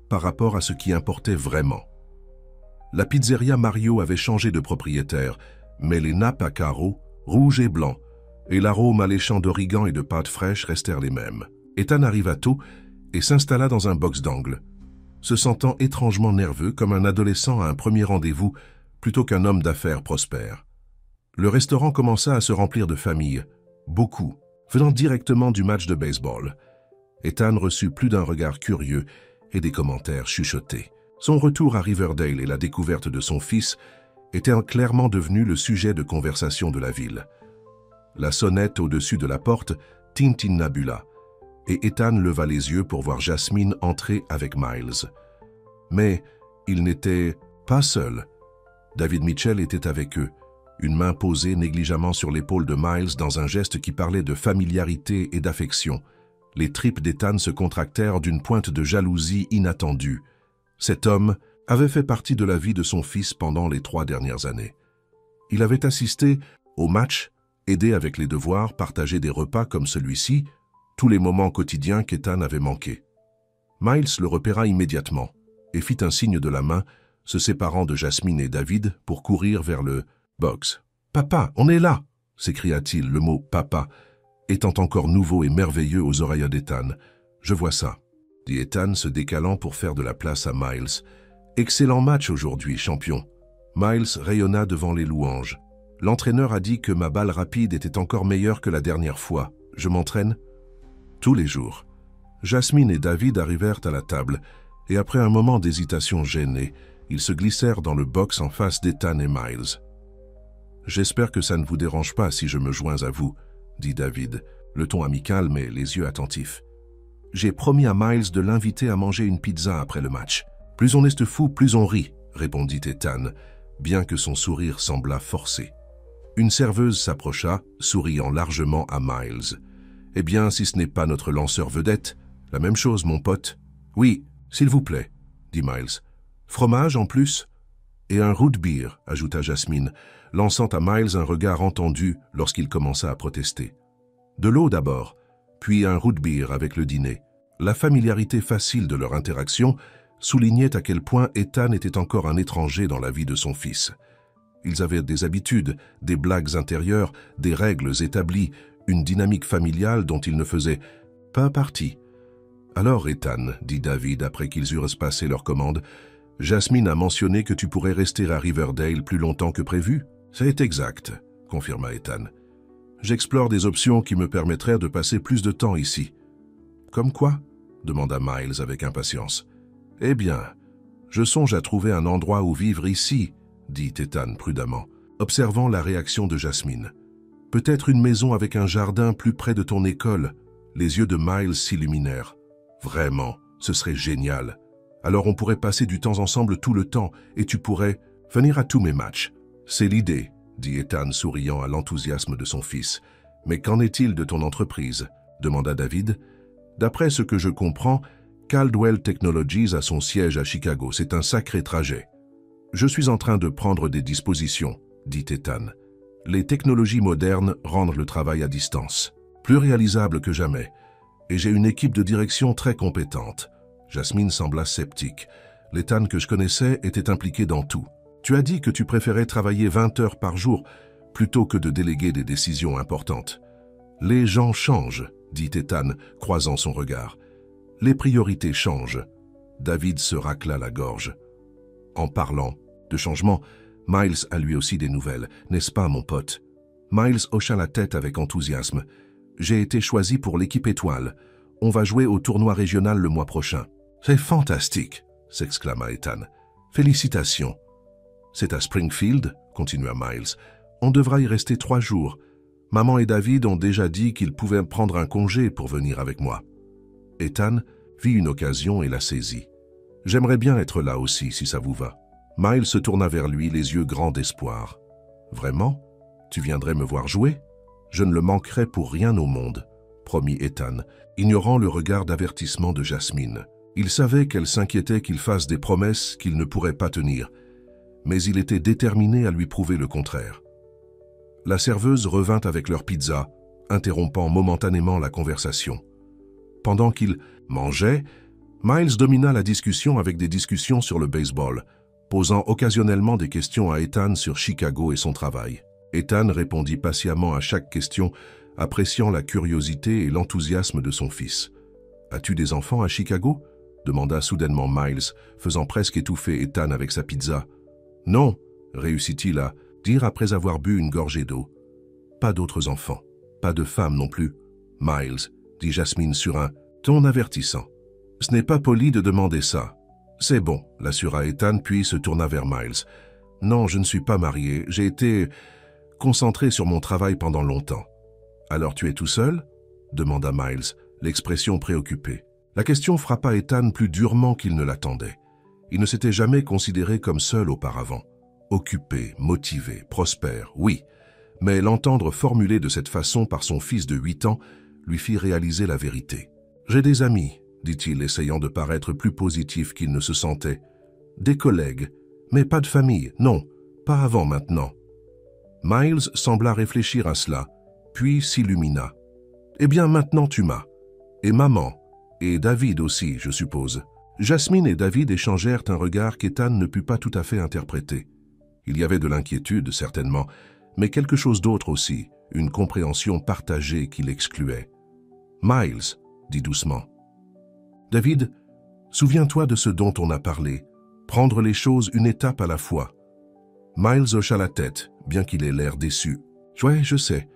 par rapport à ce qui importait vraiment. La pizzeria Mario avait changé de propriétaire, mais les nappes à carreaux, rouges et blancs, et l'arôme alléchant d'origan et de pâtes fraîches restèrent les mêmes. Ethan arriva tôt et s'installa dans un box d'angle, se sentant étrangement nerveux comme un adolescent à un premier rendez-vous plutôt qu'un homme d'affaires prospère. Le restaurant commença à se remplir de familles, beaucoup, venant directement du match de baseball. Ethan reçut plus d'un regard curieux et des commentaires chuchotés. Son retour à Riverdale et la découverte de son fils étaient clairement devenus le sujet de conversation de la ville. La sonnette au-dessus de la porte tintinnabula, et Ethan leva les yeux pour voir Jasmine entrer avec Miles. Mais il n'était pas seul. David Mitchell était avec eux, une main posée négligemment sur l'épaule de Miles dans un geste qui parlait de familiarité et d'affection. Les tripes d'Ethan se contractèrent d'une pointe de jalousie inattendue. Cet homme avait fait partie de la vie de son fils pendant les 3 dernières années. Il avait assisté aux matchs, aidé avec les devoirs, partagé des repas comme celui-ci, tous les moments quotidiens qu'Ethan avait manqués. Miles le repéra immédiatement et fit un signe de la main, se séparant de Jasmine et David pour courir vers le box. « Papa, on est là !» s'écria-t-il, le mot « papa » étant encore nouveau et merveilleux aux oreilles d'Ethan. « Je vois ça », dit Ethan, se décalant pour faire de la place à Miles. « Excellent match aujourd'hui, champion. » Miles rayonna devant les louanges. « L'entraîneur a dit que ma balle rapide était encore meilleure que la dernière fois. Je m'entraîne ?» Tous les jours. Jasmine et David arrivèrent à la table, et après un moment d'hésitation gênée, ils se glissèrent dans le box en face d'Ethan et Miles. « J'espère que ça ne vous dérange pas si je me joins à vous, » dit David, le ton amical mais les yeux attentifs. « J'ai promis à Miles de l'inviter à manger une pizza après le match. Plus on est fou, plus on rit, » répondit Ethan, bien que son sourire semblât forcé. Une serveuse s'approcha, souriant largement à Miles. « Eh bien, si ce n'est pas notre lanceur vedette, la même chose, mon pote. »« Oui, s'il vous plaît, » dit Miles. « Fromage en plus ?»« Et un root beer » ajouta Jasmine, lançant à Miles un regard entendu lorsqu'il commença à protester. « De l'eau d'abord, puis un root beer avec le dîner. » La familiarité facile de leur interaction soulignait à quel point Ethan était encore un étranger dans la vie de son fils. Ils avaient des habitudes, des blagues intérieures, des règles établies, une dynamique familiale dont ils ne faisaient pas partie. « Alors, Ethan, » dit David après qu'ils eurent passé leur commande, « Jasmine a mentionné que tu pourrais rester à Riverdale plus longtemps que prévu. »« C'est exact, » confirma Ethan. « J'explore des options qui me permettraient de passer plus de temps ici. »« Comme quoi ?» demanda Miles avec impatience. « Eh bien, je songe à trouver un endroit où vivre ici, » dit Ethan prudemment, observant la réaction de Jasmine. « Peut-être une maison avec un jardin plus près de ton école. » Les yeux de Miles s'illuminèrent. « Vraiment, ce serait génial. Alors on pourrait passer du temps ensemble tout le temps et tu pourrais venir à tous mes matchs. »« C'est l'idée, » dit Ethan souriant à l'enthousiasme de son fils. « Mais qu'en est-il de ton entreprise ?» demanda David. « D'après ce que je comprends, Caldwell Technologies a son siège à Chicago. C'est un sacré trajet. »« Je suis en train de prendre des dispositions, » dit Ethan. « Les technologies modernes rendent le travail à distance, plus réalisable que jamais, et j'ai une équipe de direction très compétente. » Jasmine sembla sceptique. L'Ethan que je connaissais était impliqué dans tout. « Tu as dit que tu préférais travailler 20 heures par jour plutôt que de déléguer des décisions importantes. »« Les gens changent, » dit Ethan, croisant son regard. « Les priorités changent. » David se racla la gorge. En parlant de changement, Miles a lui aussi des nouvelles, n'est-ce pas, mon pote? Miles hocha la tête avec enthousiasme. « J'ai été choisi pour l'équipe étoile. On va jouer au tournoi régional le mois prochain. »« C'est fantastique !» s'exclama Ethan. « Félicitations !»« C'est à Springfield ?» continua Miles. « On devra y rester 3 jours. Maman et David ont déjà dit qu'ils pouvaient prendre un congé pour venir avec moi. » Ethan vit une occasion et la saisit. « J'aimerais bien être là aussi, si ça vous va. » Miles se tourna vers lui, les yeux grands d'espoir. « Vraiment? Tu viendrais me voir jouer? Je ne le manquerai pour rien au monde. » promit Ethan, ignorant le regard d'avertissement de Jasmine. Il savait qu'elle s'inquiétait qu'il fasse des promesses qu'il ne pourrait pas tenir, mais il était déterminé à lui prouver le contraire. La serveuse revint avec leur pizza, interrompant momentanément la conversation. Pendant qu'ils mangeaient, Miles domina la discussion avec des discussions sur le baseball, posant occasionnellement des questions à Ethan sur Chicago et son travail. Ethan répondit patiemment à chaque question, appréciant la curiosité et l'enthousiasme de son fils. « As-tu des enfants à Chicago ?» demanda soudainement Miles, faisant presque étouffer Ethan avec sa pizza. « Non, » réussit-il à dire après avoir bu une gorgée d'eau. « Pas d'autres enfants, pas de femmes non plus. »« Miles, » dit Jasmine sur un ton avertissant. « Ce n'est pas poli de demander ça. »« C'est bon, » l'assura Ethan, puis se tourna vers Miles. « Non, je ne suis pas marié. J'ai été concentré sur mon travail pendant longtemps. »« Alors tu es tout seul ?» demanda Miles, l'expression préoccupée. La question frappa Ethan plus durement qu'il ne l'attendait. Il ne s'était jamais considéré comme seul auparavant. Occupé, motivé, prospère, oui. Mais l'entendre formuler de cette façon par son fils de 8 ans lui fit réaliser la vérité. « J'ai des amis, dit-il, essayant de paraître plus positif qu'il ne se sentait. Des collègues, mais pas de famille, non, pas avant maintenant. » Miles sembla réfléchir à cela, puis s'illumina. « Eh bien, maintenant tu m'as. Et maman, et David aussi, je suppose. » Jasmine et David échangèrent un regard qu'Ethan ne put pas tout à fait interpréter. Il y avait de l'inquiétude, certainement, mais quelque chose d'autre aussi, une compréhension partagée qui l'excluait. « Miles, » dit doucement. « David, souviens-toi de ce dont on a parlé, prendre les choses une étape à la fois. » Miles hocha la tête, bien qu'il ait l'air déçu. « Ouais, je sais,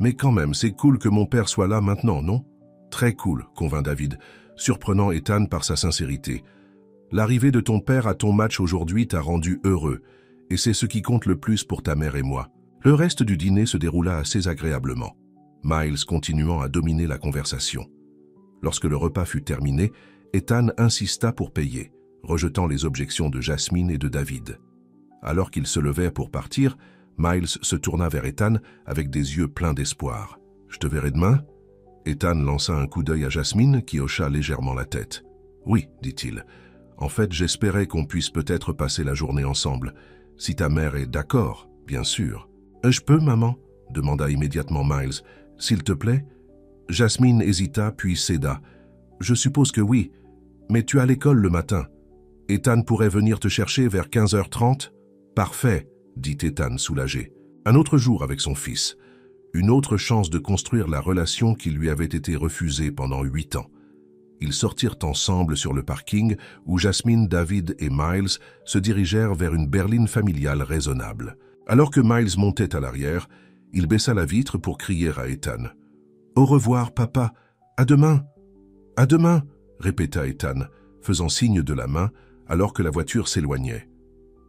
mais quand même, c'est cool que mon père soit là maintenant, non ?»« Très cool, » convint David, surprenant Ethan par sa sincérité. « L'arrivée de ton père à ton match aujourd'hui t'a rendu heureux, et c'est ce qui compte le plus pour ta mère et moi. » Le reste du dîner se déroula assez agréablement, Miles continuant à dominer la conversation. Lorsque le repas fut terminé, Ethan insista pour payer, rejetant les objections de Jasmine et de David. Alors qu'ils se levaient pour partir, Miles se tourna vers Ethan avec des yeux pleins d'espoir. « Je te verrai demain ?» Ethan lança un coup d'œil à Jasmine qui hocha légèrement la tête. « Oui, dit-il. En fait, j'espérais qu'on puisse peut-être passer la journée ensemble. Si ta mère est d'accord, bien sûr. »« Je peux, maman ?» demanda immédiatement Miles. « S'il te plaît ?» Jasmine hésita puis céda. « Je suppose que oui, mais tu as l'école le matin. Ethan pourrait venir te chercher vers 15h30 ? » « Parfait, » dit Ethan soulagé. Un autre jour avec son fils. Une autre chance de construire la relation qui lui avait été refusée pendant 8 ans. Ils sortirent ensemble sur le parking où Jasmine, David et Miles se dirigèrent vers une berline familiale raisonnable. Alors que Miles montait à l'arrière, il baissa la vitre pour crier à Ethan. « Au revoir, papa. À demain. »« À demain, » répéta Ethan, faisant signe de la main alors que la voiture s'éloignait.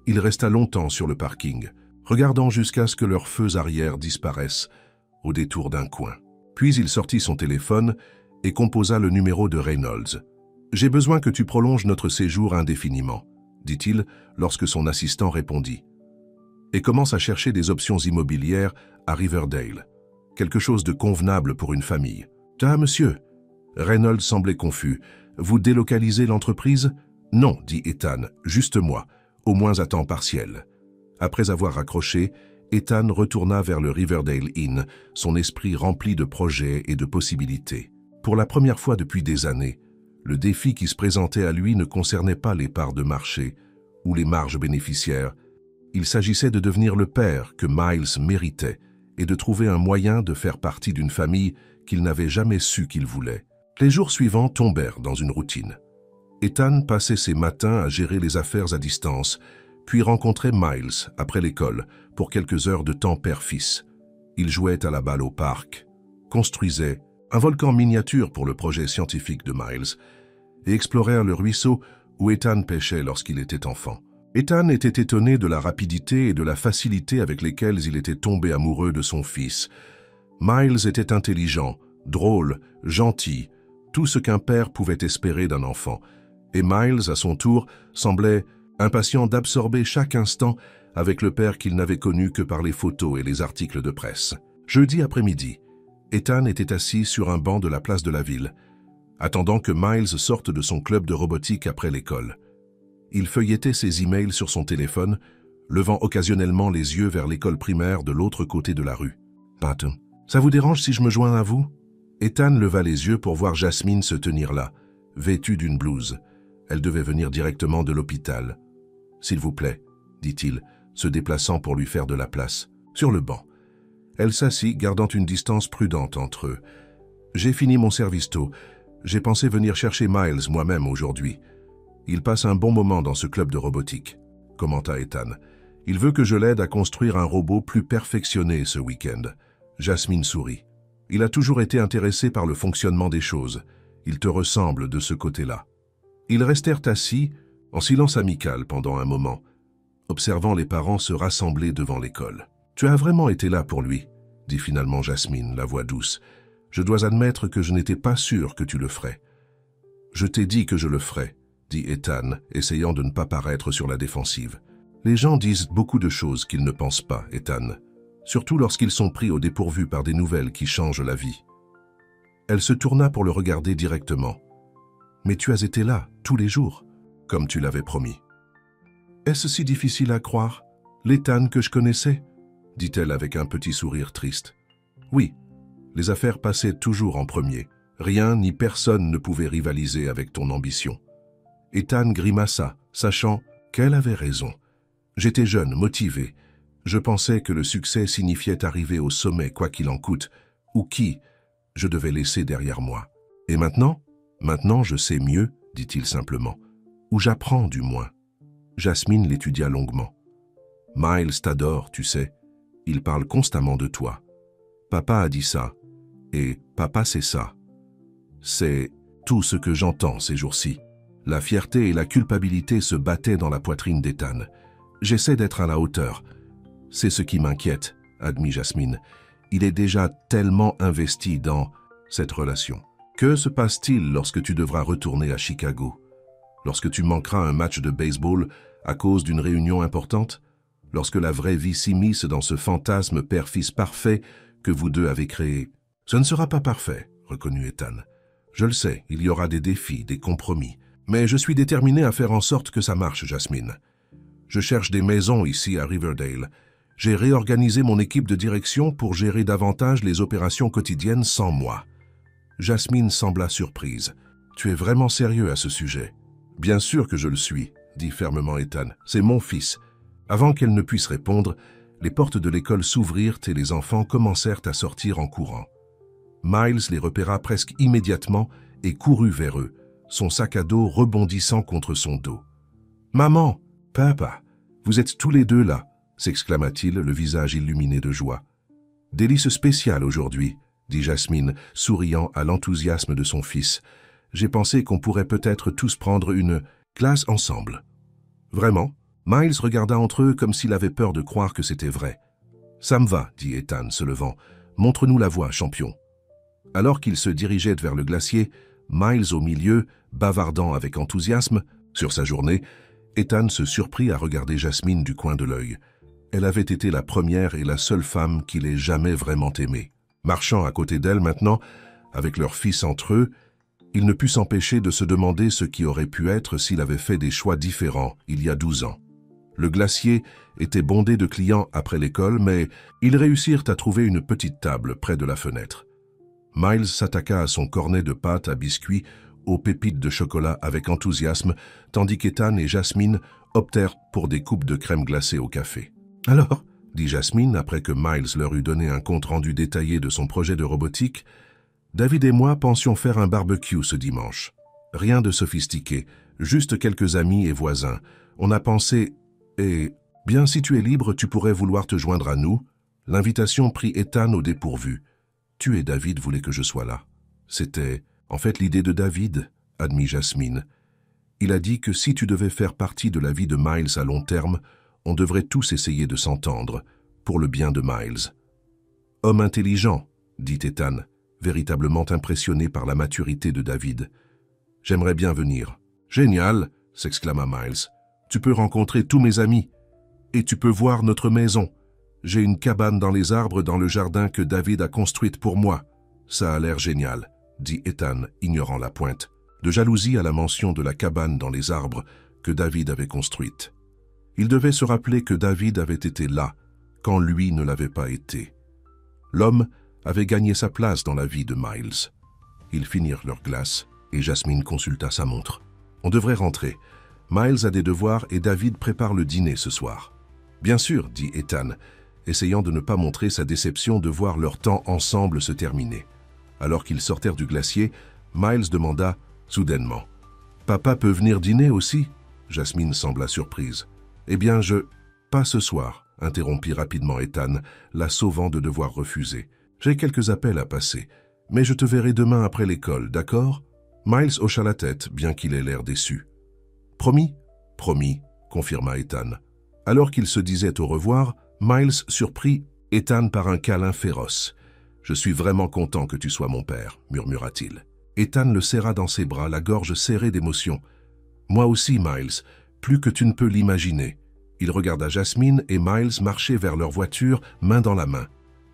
Il resta longtemps sur le parking, regardant jusqu'à ce que leurs feux arrière disparaissent au détour d'un coin. Puis il sortit son téléphone et composa le numéro de Reynolds. « J'ai besoin que tu prolonges notre séjour indéfiniment, » dit-il lorsque son assistant répondit. « Et commence à chercher des options immobilières à Riverdale. Quelque chose de convenable pour une famille. »« Ah, monsieur !» Reynolds semblait confus. « Vous délocalisez l'entreprise ?»« Non, dit Ethan, juste moi. Au moins à temps partiel. » Après avoir raccroché, Ethan retourna vers le Riverdale Inn, son esprit rempli de projets et de possibilités. Pour la première fois depuis des années, le défi qui se présentait à lui ne concernait pas les parts de marché ou les marges bénéficiaires. Il s'agissait de devenir le père que Miles méritait et de trouver un moyen de faire partie d'une famille qu'il n'avait jamais su qu'il voulait. Les jours suivants tombèrent dans une routine. Ethan passait ses matins à gérer les affaires à distance, puis rencontrait Miles après l'école pour quelques heures de temps père-fils. Ils jouaient à la balle au parc, construisaient un volcan miniature pour le projet scientifique de Miles et explorèrent le ruisseau où Ethan pêchait lorsqu'il était enfant. Ethan était étonné de la rapidité et de la facilité avec lesquelles il était tombé amoureux de son fils. Miles était intelligent, drôle, gentil, tout ce qu'un père pouvait espérer d'un enfant. Et Miles, à son tour, semblait impatient d'absorber chaque instant avec le père qu'il n'avait connu que par les photos et les articles de presse. Jeudi après-midi, Ethan était assis sur un banc de la place de la ville, attendant que Miles sorte de son club de robotique après l'école. Il feuilletait ses emails sur son téléphone, levant occasionnellement les yeux vers l'école primaire de l'autre côté de la rue. « Pat, ça vous dérange si je me joins à vous ?» Ethan leva les yeux pour voir Jasmine se tenir là, vêtue d'une blouse. Elle devait venir directement de l'hôpital. « S'il vous plaît, » dit-il, se déplaçant pour lui faire de la place, sur le banc. Elle s'assit, gardant une distance prudente entre eux. « J'ai fini mon service tôt. J'ai pensé venir chercher Miles moi-même aujourd'hui. Il passe un bon moment dans ce club de robotique, » commenta Ethan. « Il veut que je l'aide à construire un robot plus perfectionné ce week-end. » Jasmine sourit. « Il a toujours été intéressé par le fonctionnement des choses. Il te ressemble de ce côté-là. » Ils restèrent assis, en silence amical pendant un moment, observant les parents se rassembler devant l'école. « Tu as vraiment été là pour lui, » dit finalement Jasmine, la voix douce. « Je dois admettre que je n'étais pas sûr que tu le ferais. »« Je t'ai dit que je le ferais, » dit Ethan, essayant de ne pas paraître sur la défensive. « Les gens disent beaucoup de choses qu'ils ne pensent pas, Ethan, surtout lorsqu'ils sont pris au dépourvu par des nouvelles qui changent la vie. Elle se tourna pour le regarder directement. « Mais tu as été là, tous les jours, comme tu l'avais promis. »« Est-ce si difficile à croire, l'Ethan que je connaissais ?» dit-elle avec un petit sourire triste. « Oui, les affaires passaient toujours en premier. Rien ni personne ne pouvait rivaliser avec ton ambition. » Ethan grimaça, sachant qu'elle avait raison. J'étais jeune, motivé. Je pensais que le succès signifiait arriver au sommet quoi qu'il en coûte, ou qui je devais laisser derrière moi. Et maintenant ? Maintenant je sais mieux, dit-il simplement. Ou j'apprends du moins. Jasmine l'étudia longuement. Miles t'adore, tu sais. Il parle constamment de toi. Papa a dit ça. Et papa c'est ça. C'est tout ce que j'entends ces jours-ci. La fierté et la culpabilité se battaient dans la poitrine d'Ethan. J'essaie d'être à la hauteur. C'est ce qui m'inquiète, admit Jasmine. Il est déjà tellement investi dans cette relation. Que se passe-t-il lorsque tu devras retourner à Chicago? Lorsque tu manqueras un match de baseball à cause d'une réunion importante? Lorsque la vraie vie s'immisce dans ce fantasme père-fils parfait que vous deux avez créé? Ce ne sera pas parfait, reconnut Ethan. Je le sais, il y aura des défis, des compromis. Mais je suis déterminé à faire en sorte que ça marche, Jasmine. Je cherche des maisons ici à Riverdale. J'ai réorganisé mon équipe de direction pour gérer davantage les opérations quotidiennes sans moi. Jasmine sembla surprise. « Tu es vraiment sérieux à ce sujet ?»« Bien sûr que je le suis, » dit fermement Ethan. « C'est mon fils. » Avant qu'elle ne puisse répondre, les portes de l'école s'ouvrirent et les enfants commencèrent à sortir en courant. Miles les repéra presque immédiatement et courut vers eux, son sac à dos rebondissant contre son dos. « Maman, papa, vous êtes tous les deux là !» s'exclama-t-il, le visage illuminé de joie. « Délice spécial aujourd'hui !» dit Jasmine, souriant à l'enthousiasme de son fils. « J'ai pensé qu'on pourrait peut-être tous prendre une classe ensemble. » « Vraiment ?» Miles regarda entre eux comme s'il avait peur de croire que c'était vrai. « Ça me va, » dit Ethan, se levant. « Montre-nous la voie, champion. » Alors qu'ils se dirigeaient vers le glacier, Miles au milieu, bavardant avec enthousiasme, sur sa journée, Ethan se surprit à regarder Jasmine du coin de l'œil. Elle avait été la première et la seule femme qu'il ait jamais vraiment aimée. Marchant à côté d'elle maintenant, avec leur fils entre eux, il ne put s'empêcher de se demander ce qui aurait pu être s'il avait fait des choix différents il y a 12 ans. Le glacier était bondé de clients après l'école, mais ils réussirent à trouver une petite table près de la fenêtre. Miles s'attaqua à son cornet de pâte à biscuits aux pépites de chocolat avec enthousiasme, tandis qu'Ethan et Jasmine optèrent pour des coupes de crème glacée au café. « Alors ?» dit Jasmine après que Miles leur eut donné un compte-rendu détaillé de son projet de robotique. « David et moi pensions faire un barbecue ce dimanche. Rien de sophistiqué, juste quelques amis et voisins. On a pensé... Et bien, si tu es libre, tu pourrais vouloir te joindre à nous. » L'invitation prit Ethan au dépourvu. « Tu et David voulaient que je sois là. » C'était, en fait, l'idée de David, admit Jasmine. Il a dit que si tu devais faire partie de la vie de Miles à long terme, on devrait tous essayer de s'entendre, pour le bien de Miles. « Homme intelligent, » dit Ethan, véritablement impressionné par la maturité de David. « J'aimerais bien venir. »« Génial !» s'exclama Miles. « Tu peux rencontrer tous mes amis. Et tu peux voir notre maison. J'ai une cabane dans les arbres dans le jardin que David a construite pour moi. Ça a l'air génial, » dit Ethan, ignorant la pointe, de jalousie à la mention de la cabane dans les arbres que David avait construite. Il devait se rappeler que David avait été là, quand lui ne l'avait pas été. L'homme avait gagné sa place dans la vie de Miles. Ils finirent leur glace et Jasmine consulta sa montre. « On devrait rentrer. Miles a des devoirs et David prépare le dîner ce soir. »« Bien sûr, » dit Ethan, essayant de ne pas montrer sa déception de voir leur temps ensemble se terminer. Alors qu'ils sortirent du glacier, Miles demanda soudainement « Papa peut venir dîner aussi ?» Jasmine sembla surprise. « Eh bien, Pas ce soir, » interrompit rapidement Ethan, la sauvant de devoir refuser. « J'ai quelques appels à passer, mais je te verrai demain après l'école, d'accord ?» Miles hocha la tête, bien qu'il ait l'air déçu. « Promis ?»« Promis », confirma Ethan. Alors qu'il se disait au revoir, Miles surprit Ethan par un câlin féroce. « Je suis vraiment content que tu sois mon père », murmura-t-il. Ethan le serra dans ses bras, la gorge serrée d'émotion. « Moi aussi, Miles, plus que tu ne peux l'imaginer. » Il regarda Jasmine et Miles marcher vers leur voiture, main dans la main.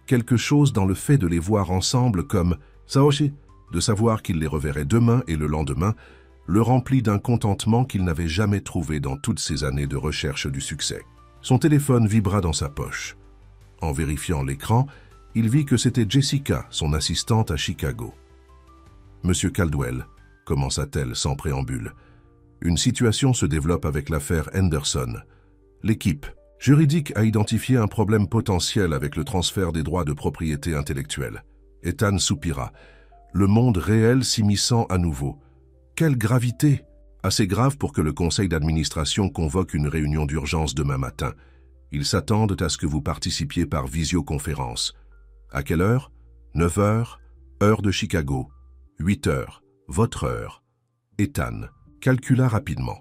Quelque chose dans le fait de les voir ensemble comme « Saoshi », de savoir qu'il les reverrait demain et le lendemain, le remplit d'un contentement qu'il n'avait jamais trouvé dans toutes ces années de recherche du succès. Son téléphone vibra dans sa poche. En vérifiant l'écran, il vit que c'était Jessica, son assistante à Chicago. « Monsieur Caldwell », commença-t-elle sans préambule, « une situation se développe avec l'affaire Henderson. L'équipe juridique a identifié un problème potentiel avec le transfert des droits de propriété intellectuelle. » Ethan soupira. Le monde réel s'immisçant à nouveau. Quelle gravité! Assez grave pour que le conseil d'administration convoque une réunion d'urgence demain matin. Ils s'attendent à ce que vous participiez par visioconférence. À quelle heure? 9 heures, heure de Chicago. 8 heures, votre heure. Ethan calcula rapidement.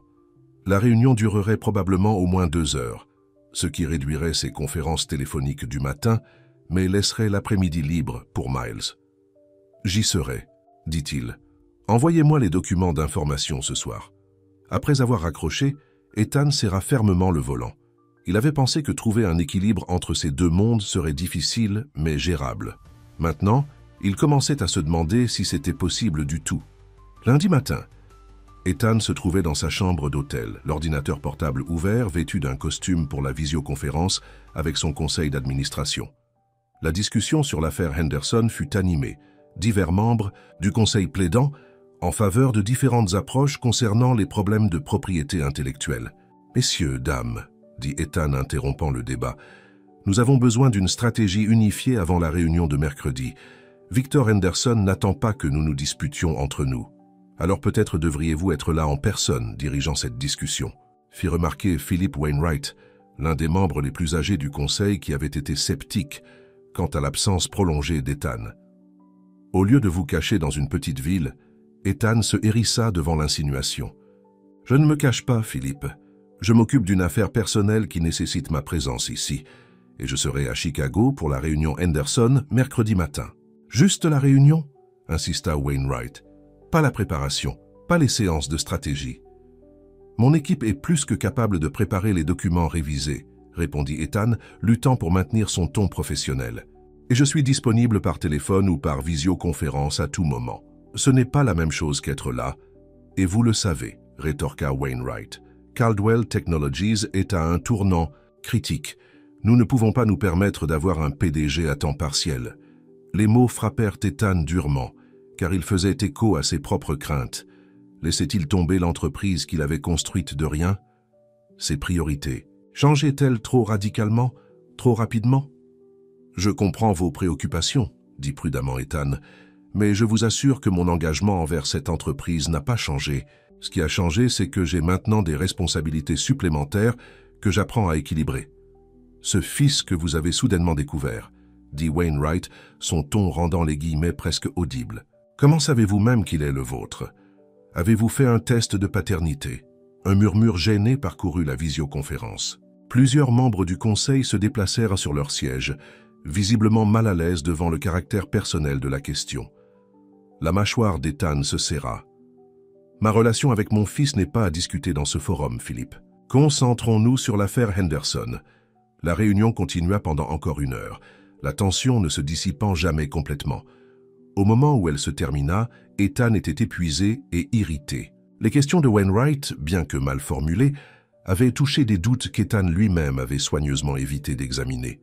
La réunion durerait probablement au moins 2 heures, ce qui réduirait ses conférences téléphoniques du matin, mais laisserait l'après-midi libre pour Miles. « J'y serai », dit-il. « Envoyez-moi les documents d'information ce soir. » Après avoir raccroché, Ethan serra fermement le volant. Il avait pensé que trouver un équilibre entre ces deux mondes serait difficile, mais gérable. Maintenant, il commençait à se demander si c'était possible du tout. Lundi matin, Ethan se trouvait dans sa chambre d'hôtel, l'ordinateur portable ouvert, vêtu d'un costume pour la visioconférence avec son conseil d'administration. La discussion sur l'affaire Henderson fut animée, divers membres du conseil plaidant en faveur de différentes approches concernant les problèmes de propriété intellectuelle. « Messieurs, dames, » dit Ethan interrompant le débat, « nous avons besoin d'une stratégie unifiée avant la réunion de mercredi. Victor Henderson n'attend pas que nous nous disputions entre nous. Alors peut-être devriez-vous être là en personne dirigeant cette discussion, » fit remarquer Philip Wainwright, l'un des membres les plus âgés du conseil qui avait été sceptique quant à l'absence prolongée d'Ethan. Au lieu de vous cacher dans une petite ville, Ethan se hérissa devant l'insinuation. « Je ne me cache pas, Philippe. Je m'occupe d'une affaire personnelle qui nécessite ma présence ici, et je serai à Chicago pour la réunion Henderson mercredi matin. »« Juste la réunion ?» insista Wainwright. « Pas la préparation, pas les séances de stratégie. »« Mon équipe est plus que capable de préparer les documents révisés, » répondit Ethan, luttant pour maintenir son ton professionnel. « Et je suis disponible par téléphone ou par visioconférence à tout moment. Ce n'est pas la même chose qu'être là, et vous le savez, » rétorqua Wainwright. « Caldwell Technologies est à un tournant critique. Nous ne pouvons pas nous permettre d'avoir un PDG à temps partiel. » Les mots frappèrent Ethan durement, car il faisait écho à ses propres craintes. Laissait-il tomber l'entreprise qu'il avait construite de rien? Ses priorités changeaient-elles trop radicalement, trop rapidement? « Je comprends vos préoccupations, » dit prudemment Ethan, « mais je vous assure que mon engagement envers cette entreprise n'a pas changé. Ce qui a changé, c'est que j'ai maintenant des responsabilités supplémentaires que j'apprends à équilibrer. Ce fils que vous avez soudainement découvert, » dit Wainwright, son ton rendant les guillemets presque audibles. « Comment savez-vous même qu'il est le vôtre? Avez-vous fait un test de paternité? » Un murmure gêné parcourut la visioconférence. Plusieurs membres du conseil se déplacèrent sur leur siège, visiblement mal à l'aise devant le caractère personnel de la question. La mâchoire d'Ethan se serra. « Ma relation avec mon fils n'est pas à discuter dans ce forum, Philippe. Concentrons-nous sur l'affaire Henderson. » La réunion continua pendant encore 1 heure, la tension ne se dissipant jamais complètement. Au moment où elle se termina, Ethan était épuisé et irrité. Les questions de Wainwright, bien que mal formulées, avaient touché des doutes qu'Ethan lui-même avait soigneusement évité d'examiner.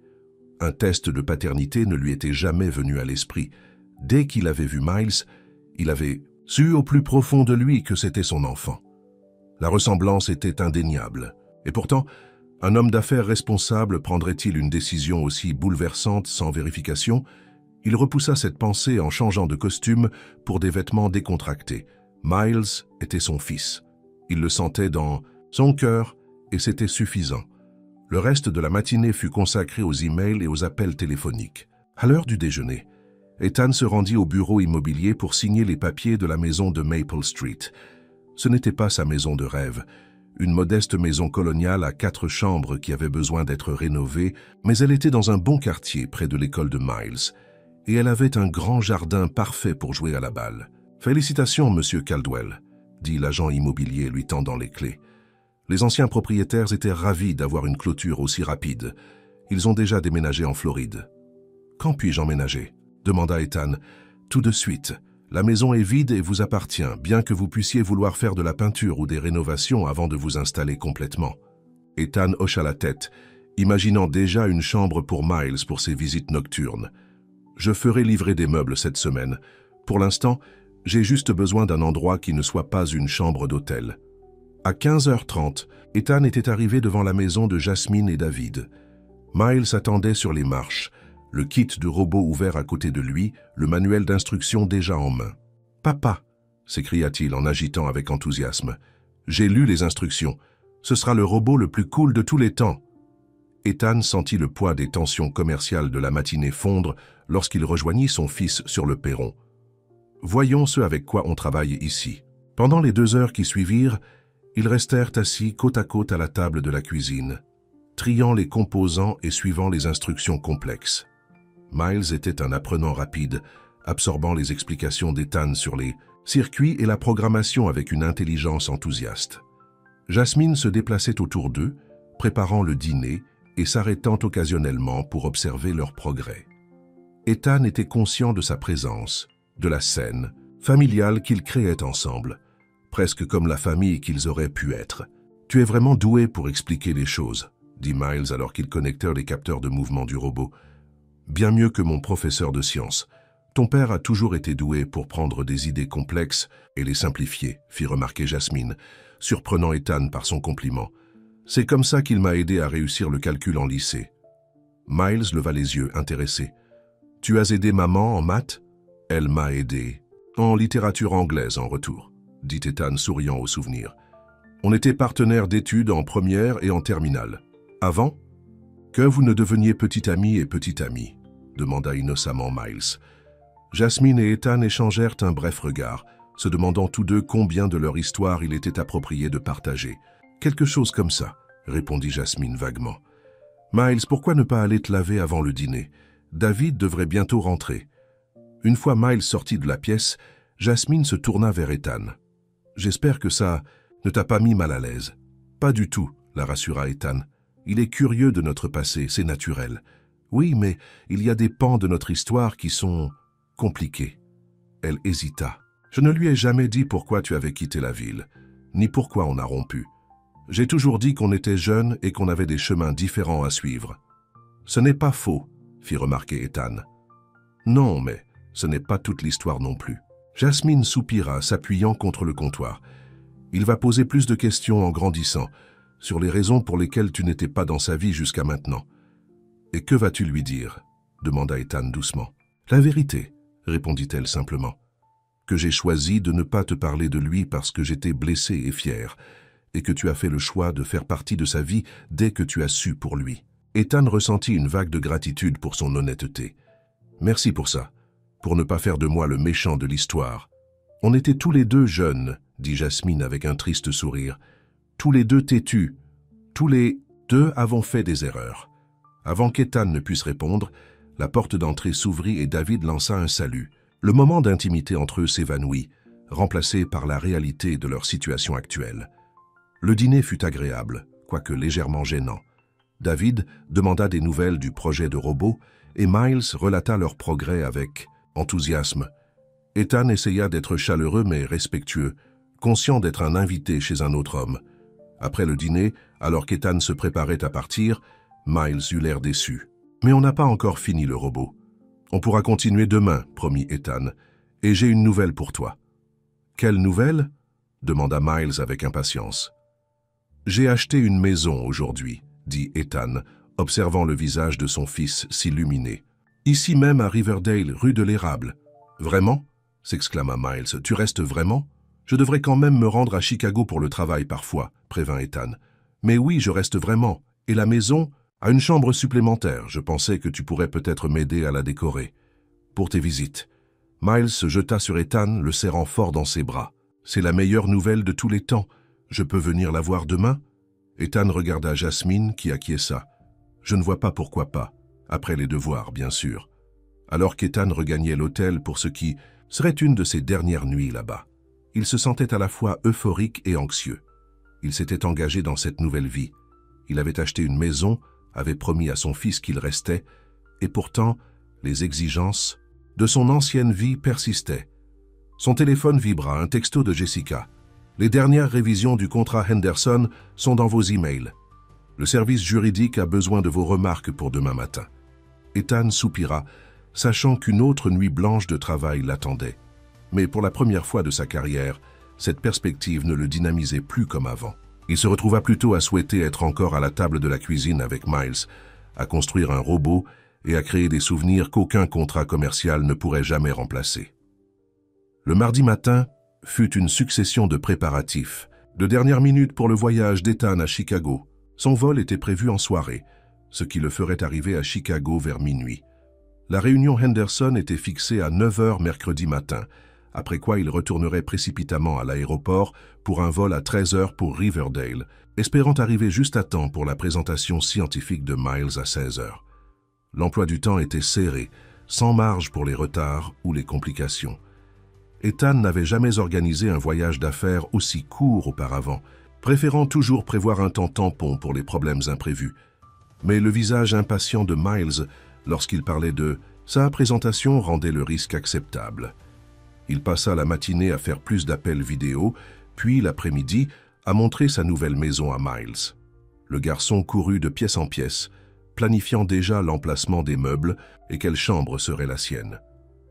Un test de paternité ne lui était jamais venu à l'esprit. Dès qu'il avait vu Miles, il avait su au plus profond de lui que c'était son enfant. La ressemblance était indéniable. Et pourtant, un homme d'affaires responsable prendrait-il une décision aussi bouleversante sans vérification? Il repoussa cette pensée en changeant de costume pour des vêtements décontractés. Miles était son fils. Il le sentait dans son cœur et c'était suffisant. Le reste de la matinée fut consacré aux emails et aux appels téléphoniques. À l'heure du déjeuner, Ethan se rendit au bureau immobilier pour signer les papiers de la maison de Maple Street. Ce n'était pas sa maison de rêve, une modeste maison coloniale à 4 chambres qui avait besoin d'être rénovée, mais elle était dans un bon quartier près de l'école de Miles, et elle avait un grand jardin parfait pour jouer à la balle. « Félicitations, monsieur Caldwell », dit l'agent immobilier lui tendant les clés. Les anciens propriétaires étaient ravis d'avoir une clôture aussi rapide. Ils ont déjà déménagé en Floride. « Quand puis-je emménager ?» demanda Ethan. « Tout de suite. La maison est vide et vous appartient, bien que vous puissiez vouloir faire de la peinture ou des rénovations avant de vous installer complètement. » Ethan hocha la tête, imaginant déjà une chambre pour Miles pour ses visites nocturnes. « Je ferai livrer des meubles cette semaine. Pour l'instant, j'ai juste besoin d'un endroit qui ne soit pas une chambre d'hôtel. » À 15h30, Ethan était arrivé devant la maison de Jasmine et David. Miles attendait sur les marches, le kit de robot ouvert à côté de lui, le manuel d'instruction déjà en main. « Papa !» s'écria-t-il en agitant avec enthousiasme. « J'ai lu les instructions. Ce sera le robot le plus cool de tous les temps. » Ethan sentit le poids des tensions commerciales de la matinée fondre lorsqu'il rejoignit son fils sur le perron. « Voyons ce avec quoi on travaille ici. » Pendant les 2 heures qui suivirent, ils restèrent assis côte à côte à la table de la cuisine, triant les composants et suivant les instructions complexes. Miles était un apprenant rapide, absorbant les explications d'Ethan sur les circuits et la programmation avec une intelligence enthousiaste. Jasmine se déplaçait autour d'eux, préparant le dîner et s'arrêtant occasionnellement pour observer leur progrès. Ethan était conscient de sa présence, de la scène familiale qu'ils créaient ensemble, presque comme la famille qu'ils auraient pu être. « Tu es vraiment doué pour expliquer les choses », dit Miles alors qu'ils connectèrent les capteurs de mouvement du robot. « Bien mieux que mon professeur de sciences. Ton père a toujours été doué pour prendre des idées complexes et les simplifier, » fit remarquer Jasmine, surprenant Ethan par son compliment. « C'est comme ça qu'il m'a aidé à réussir le calcul en lycée. » Miles leva les yeux, intéressé. « Tu as aidé maman en maths ?»« Elle m'a aidé en littérature anglaise en retour, » dit Ethan souriant au souvenir. « On était partenaires d'études en première et en terminale. Avant ? Que vous ne deveniez petit ami et petite amie, demanda innocemment Miles. Jasmine et Ethan échangèrent un bref regard, se demandant tous deux combien de leur histoire il était approprié de partager. « Quelque chose comme ça, » répondit Jasmine vaguement. « Miles, pourquoi ne pas aller te laver avant le dîner? David devrait bientôt rentrer. » Une fois Miles sorti de la pièce, Jasmine se tourna vers Ethan. « J'espère que ça ne t'a pas mis mal à l'aise. »« Pas du tout, » la rassura Ethan. « Il est curieux de notre passé, c'est naturel. Oui, mais il y a des pans de notre histoire qui sont compliqués. » Elle hésita. « Je ne lui ai jamais dit pourquoi tu avais quitté la ville, ni pourquoi on a rompu. J'ai toujours dit qu'on était jeunes et qu'on avait des chemins différents à suivre. »« Ce n'est pas faux, » fit remarquer Ethan. « Non, mais ce n'est pas toute l'histoire non plus. » Jasmine soupira, s'appuyant contre le comptoir. « Il va poser plus de questions en grandissant, sur les raisons pour lesquelles tu n'étais pas dans sa vie jusqu'à maintenant. »« Et que vas-tu lui dire ?» demanda Ethan doucement. « La vérité, » répondit-elle simplement. « Que j'ai choisi de ne pas te parler de lui parce que j'étais blessée et fière, et que tu as fait le choix de faire partie de sa vie dès que tu as su pour lui. » Ethan ressentit une vague de gratitude pour son honnêteté. « Merci pour ça, pour ne pas faire de moi le méchant de l'histoire. »« On était tous les deux jeunes, » dit Jasmine avec un triste sourire. « Tous les deux têtus. Tous les deux avons fait des erreurs. » Avant qu'Ethan ne puisse répondre, la porte d'entrée s'ouvrit et David lança un salut. Le moment d'intimité entre eux s'évanouit, remplacé par la réalité de leur situation actuelle. Le dîner fut agréable, quoique légèrement gênant. David demanda des nouvelles du projet de robot et Miles relata leur progrès avec enthousiasme. Ethan essaya d'être chaleureux mais respectueux, conscient d'être un invité chez un autre homme. Après le dîner, alors qu'Ethan se préparait à partir, Miles eut l'air déçu. « Mais on n'a pas encore fini le robot. On pourra continuer demain, promit Ethan, et j'ai une nouvelle pour toi. »« Quelle nouvelle ?» demanda Miles avec impatience. « J'ai acheté une maison aujourd'hui, » dit Ethan, observant le visage de son fils s'illuminer. « Ici même à Riverdale, rue de l'Érable. »« Vraiment ?» s'exclama Miles. « Tu restes vraiment ? Je devrais quand même me rendre à Chicago pour le travail parfois, prévint Ethan. Mais oui, je reste vraiment. Et la maison a une chambre supplémentaire. Je pensais que tu pourrais peut-être m'aider à la décorer. Pour tes visites. » Miles se jeta sur Ethan, le serrant fort dans ses bras. « C'est la meilleure nouvelle de tous les temps. Je peux venir la voir demain ?» Ethan regarda Jasmine, qui acquiesça. « Je ne vois pas pourquoi pas. Après les devoirs, bien sûr. » Alors qu'Ethan regagnait l'hôtel pour ce qui serait une de ses dernières nuits là-bas. Il se sentait à la fois euphorique et anxieux. Il s'était engagé dans cette nouvelle vie. Il avait acheté une maison, avait promis à son fils qu'il restait, et pourtant, les exigences de son ancienne vie persistaient. Son téléphone vibra, un texto de Jessica. « Les dernières révisions du contrat Henderson sont dans vos emails. Le service juridique a besoin de vos remarques pour demain matin. » Ethan soupira, sachant qu'une autre nuit blanche de travail l'attendait. Mais pour la première fois de sa carrière, cette perspective ne le dynamisait plus comme avant. Il se retrouva plutôt à souhaiter être encore à la table de la cuisine avec Miles, à construire un robot et à créer des souvenirs qu'aucun contrat commercial ne pourrait jamais remplacer. Le mardi matin fut une succession de préparatifs, de dernière minute pour le voyage d'Ethan à Chicago. Son vol était prévu en soirée, ce qui le ferait arriver à Chicago vers minuit. La réunion Henderson était fixée à 9 h mercredi matin, après quoi il retournerait précipitamment à l'aéroport pour un vol à 13 h pour Riverdale, espérant arriver juste à temps pour la présentation scientifique de Miles à 16 h. L'emploi du temps était serré, sans marge pour les retards ou les complications. Ethan n'avait jamais organisé un voyage d'affaires aussi court auparavant, préférant toujours prévoir un temps tampon pour les problèmes imprévus. Mais le visage impatient de Miles, lorsqu'il parlait de sa présentation, rendait le risque acceptable. Il passa la matinée à faire plus d'appels vidéo, puis l'après-midi à montrer sa nouvelle maison à Miles. Le garçon courut de pièce en pièce, planifiant déjà l'emplacement des meubles et quelle chambre serait la sienne.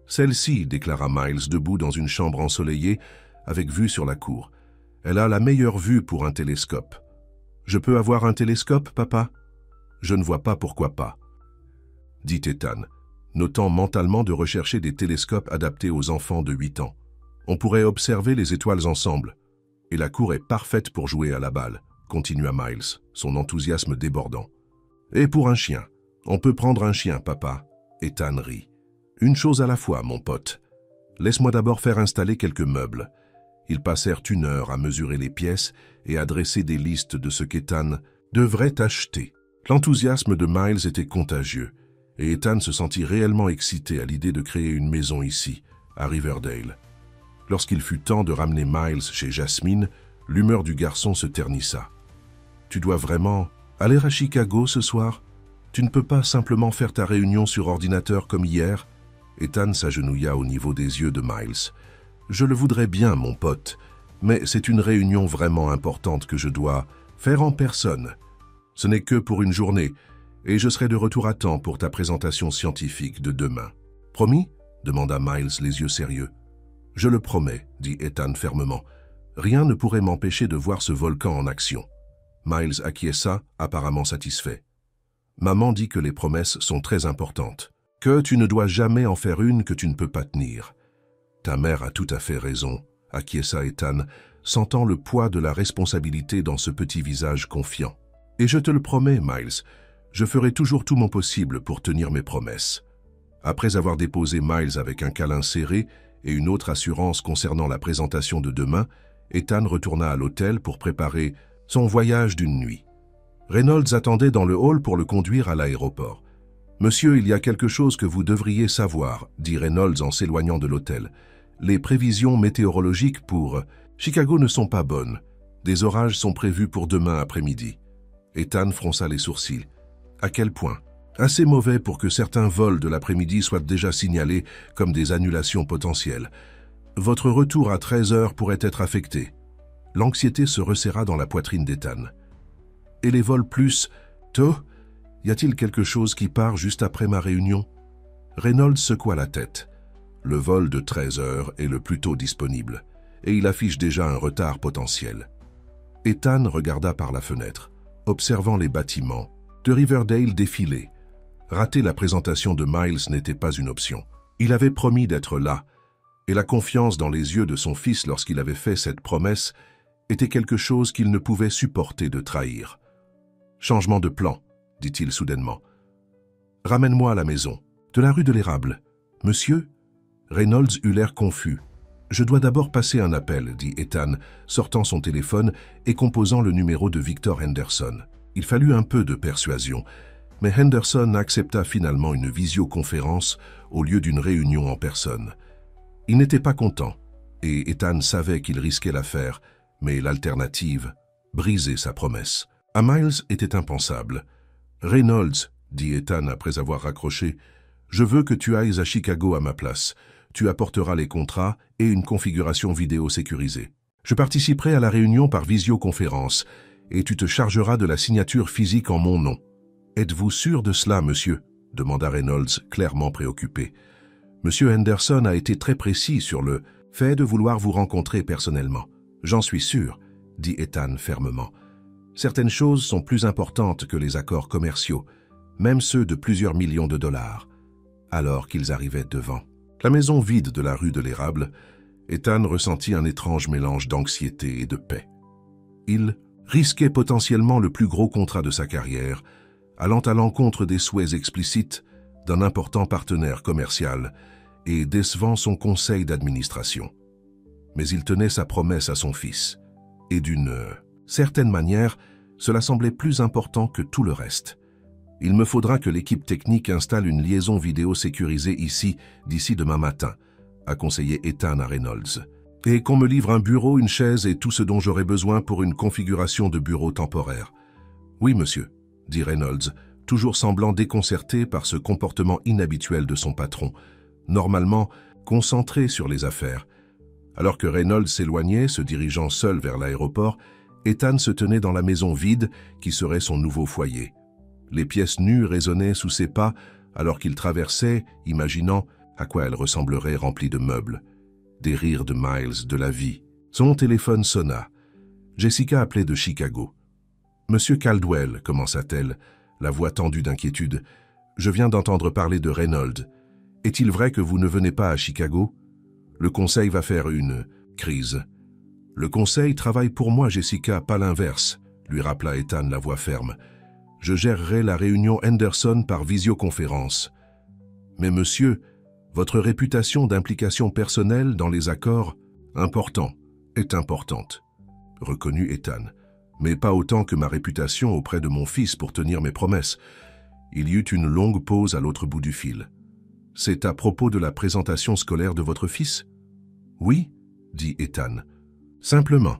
« Celle-ci, déclara Miles debout dans une chambre ensoleillée avec vue sur la cour. Elle a la meilleure vue pour un télescope. Je peux avoir un télescope, papa? Je ne vois pas pourquoi pas, dit Ethan, notant mentalement de rechercher des télescopes adaptés aux enfants de 8 ans. On pourrait observer les étoiles ensemble. Et la cour est parfaite pour jouer à la balle, continua Miles, son enthousiasme débordant. Et pour un chien. On peut prendre un chien, papa. Ethan rit. Une chose à la fois, mon pote. Laisse-moi d'abord faire installer quelques meubles. Ils passèrent 1 heure à mesurer les pièces et à dresser des listes de ce qu'Ethan devrait acheter. L'enthousiasme de Miles était contagieux, et Ethan se sentit réellement excité à l'idée de créer une maison ici, à Riverdale. Lorsqu'il fut temps de ramener Miles chez Jasmine, l'humeur du garçon se ternissa. « Tu dois vraiment aller à Chicago ce soir? Tu ne peux pas simplement faire ta réunion sur ordinateur comme hier ?» Ethan s'agenouilla au niveau des yeux de Miles. « Je le voudrais bien, mon pote, mais c'est une réunion vraiment importante que je dois faire en personne. Ce n'est que pour une journée, et je serai de retour à temps pour ta présentation scientifique de demain. »« Promis ?» demanda Miles, les yeux sérieux. « Je le promets, » dit Ethan fermement. « Rien ne pourrait m'empêcher de voir ce volcan en action. » Miles acquiesça, apparemment satisfait. « Maman dit que les promesses sont très importantes, que tu ne dois jamais en faire une que tu ne peux pas tenir. »« Ta mère a tout à fait raison, » acquiesça Ethan, sentant le poids de la responsabilité dans ce petit visage confiant. « Et je te le promets, Miles, je ferai toujours tout mon possible pour tenir mes promesses. » Après avoir déposé Miles avec un câlin serré et une autre assurance concernant la présentation de demain, Ethan retourna à l'hôtel pour préparer son voyage d'une nuit. Reynolds attendait dans le hall pour le conduire à l'aéroport. « Monsieur, il y a quelque chose que vous devriez savoir, » dit Reynolds en s'éloignant de l'hôtel. « Les prévisions météorologiques pour Chicago ne sont pas bonnes. Des orages sont prévus pour demain après-midi. » Ethan fronça les sourcils. « À quel point ? » « Assez mauvais pour que certains vols de l'après-midi soient déjà signalés comme des annulations potentielles. Votre retour à 13 h pourrait être affecté. » L'anxiété se resserra dans la poitrine d'Ethan. « Et les vols plus tôt ? Y a-t-il quelque chose qui part juste après ma réunion ?» Reynolds secoua la tête. Le vol de 13 h est le plus tôt disponible, et il affiche déjà un retard potentiel. Ethan regarda par la fenêtre, observant les bâtiments de Riverdale défiler. Rater la présentation de Miles n'était pas une option. Il avait promis d'être là, et la confiance dans les yeux de son fils lorsqu'il avait fait cette promesse était quelque chose qu'il ne pouvait supporter de trahir. « Changement de plan, » dit-il soudainement. « Ramène-moi à la maison, de la rue de l'Érable. »« Monsieur ?» Reynolds eut l'air confus. « Je dois d'abord passer un appel, » dit Ethan, sortant son téléphone et composant le numéro de Victor Henderson. Il fallut un peu de persuasion, mais Henderson accepta finalement une visioconférence au lieu d'une réunion en personne. Il n'était pas content, et Ethan savait qu'il risquait l'affaire, mais l'alternative briser sa promesse. À Miles était impensable. « Reynolds, dit Ethan après avoir raccroché, je veux que tu ailles à Chicago à ma place. Tu apporteras les contrats et une configuration vidéo sécurisée. Je participerai à la réunion par visioconférence et tu te chargeras de la signature physique en mon nom. Êtes-vous sûr de cela, monsieur? Demanda Reynolds, clairement préoccupé. Monsieur Henderson a été très précis sur le fait de vouloir vous rencontrer personnellement. J'en suis sûr, dit Ethan fermement. Certaines choses sont plus importantes que les accords commerciaux, même ceux de plusieurs millions de dollars. Alors qu'ils arrivaient devant la maison vide de la rue de l'Érable, Ethan ressentit un étrange mélange d'anxiété et de paix. Il risquait potentiellement le plus gros contrat de sa carrière, allant à l'encontre des souhaits explicites d'un important partenaire commercial et décevant son conseil d'administration. Mais il tenait sa promesse à son fils, et d'une certaine manière, cela semblait plus important que tout le reste. Il me faudra que l'équipe technique installe une liaison vidéo sécurisée ici d'ici demain matin, a conseillé Ethan à Reynolds. Et qu'on me livre un bureau, une chaise et tout ce dont j'aurai besoin pour une configuration de bureau temporaire. Oui, monsieur, dit Reynolds, toujours semblant déconcerté par ce comportement inhabituel de son patron, normalement concentré sur les affaires. Alors que Reynolds s'éloignait, se dirigeant seul vers l'aéroport, Ethan se tenait dans la maison vide qui serait son nouveau foyer. Les pièces nues résonnaient sous ses pas alors qu'il traversait, imaginant à quoi elles ressembleraient remplies de meubles. Des rires de Miles, de la vie. Son téléphone sonna. Jessica appelait de Chicago. « Monsieur Caldwell, commença-t-elle, la voix tendue d'inquiétude, je viens d'entendre parler de Reynolds. Est-il vrai que vous ne venez pas à Chicago? Le conseil va faire une crise. Le conseil travaille pour moi, Jessica, pas l'inverse, lui rappela Ethan la voix ferme. Je gérerai la réunion Henderson par visioconférence. Mais monsieur, votre réputation d'implication personnelle dans les accords, est importante, reconnut Ethan, mais pas autant que ma réputation auprès de mon fils pour tenir mes promesses. Il y eut une longue pause à l'autre bout du fil. C'est à propos de la présentation scolaire de votre fils? Oui, dit Ethan. Simplement,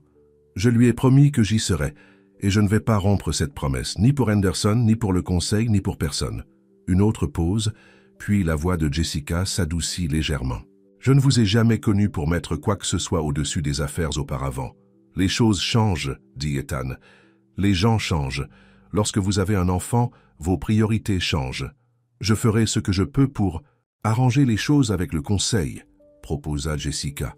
je lui ai promis que j'y serais, et je ne vais pas rompre cette promesse, ni pour Henderson, ni pour le conseil, ni pour personne. Une autre pause, puis la voix de Jessica s'adoucit légèrement. Je ne vous ai jamais connu pour mettre quoi que ce soit au-dessus des affaires auparavant. Les choses changent, dit Ethan. Les gens changent. Lorsque vous avez un enfant, vos priorités changent. Je ferai ce que je peux pour arranger les choses avec le conseil, proposa Jessica.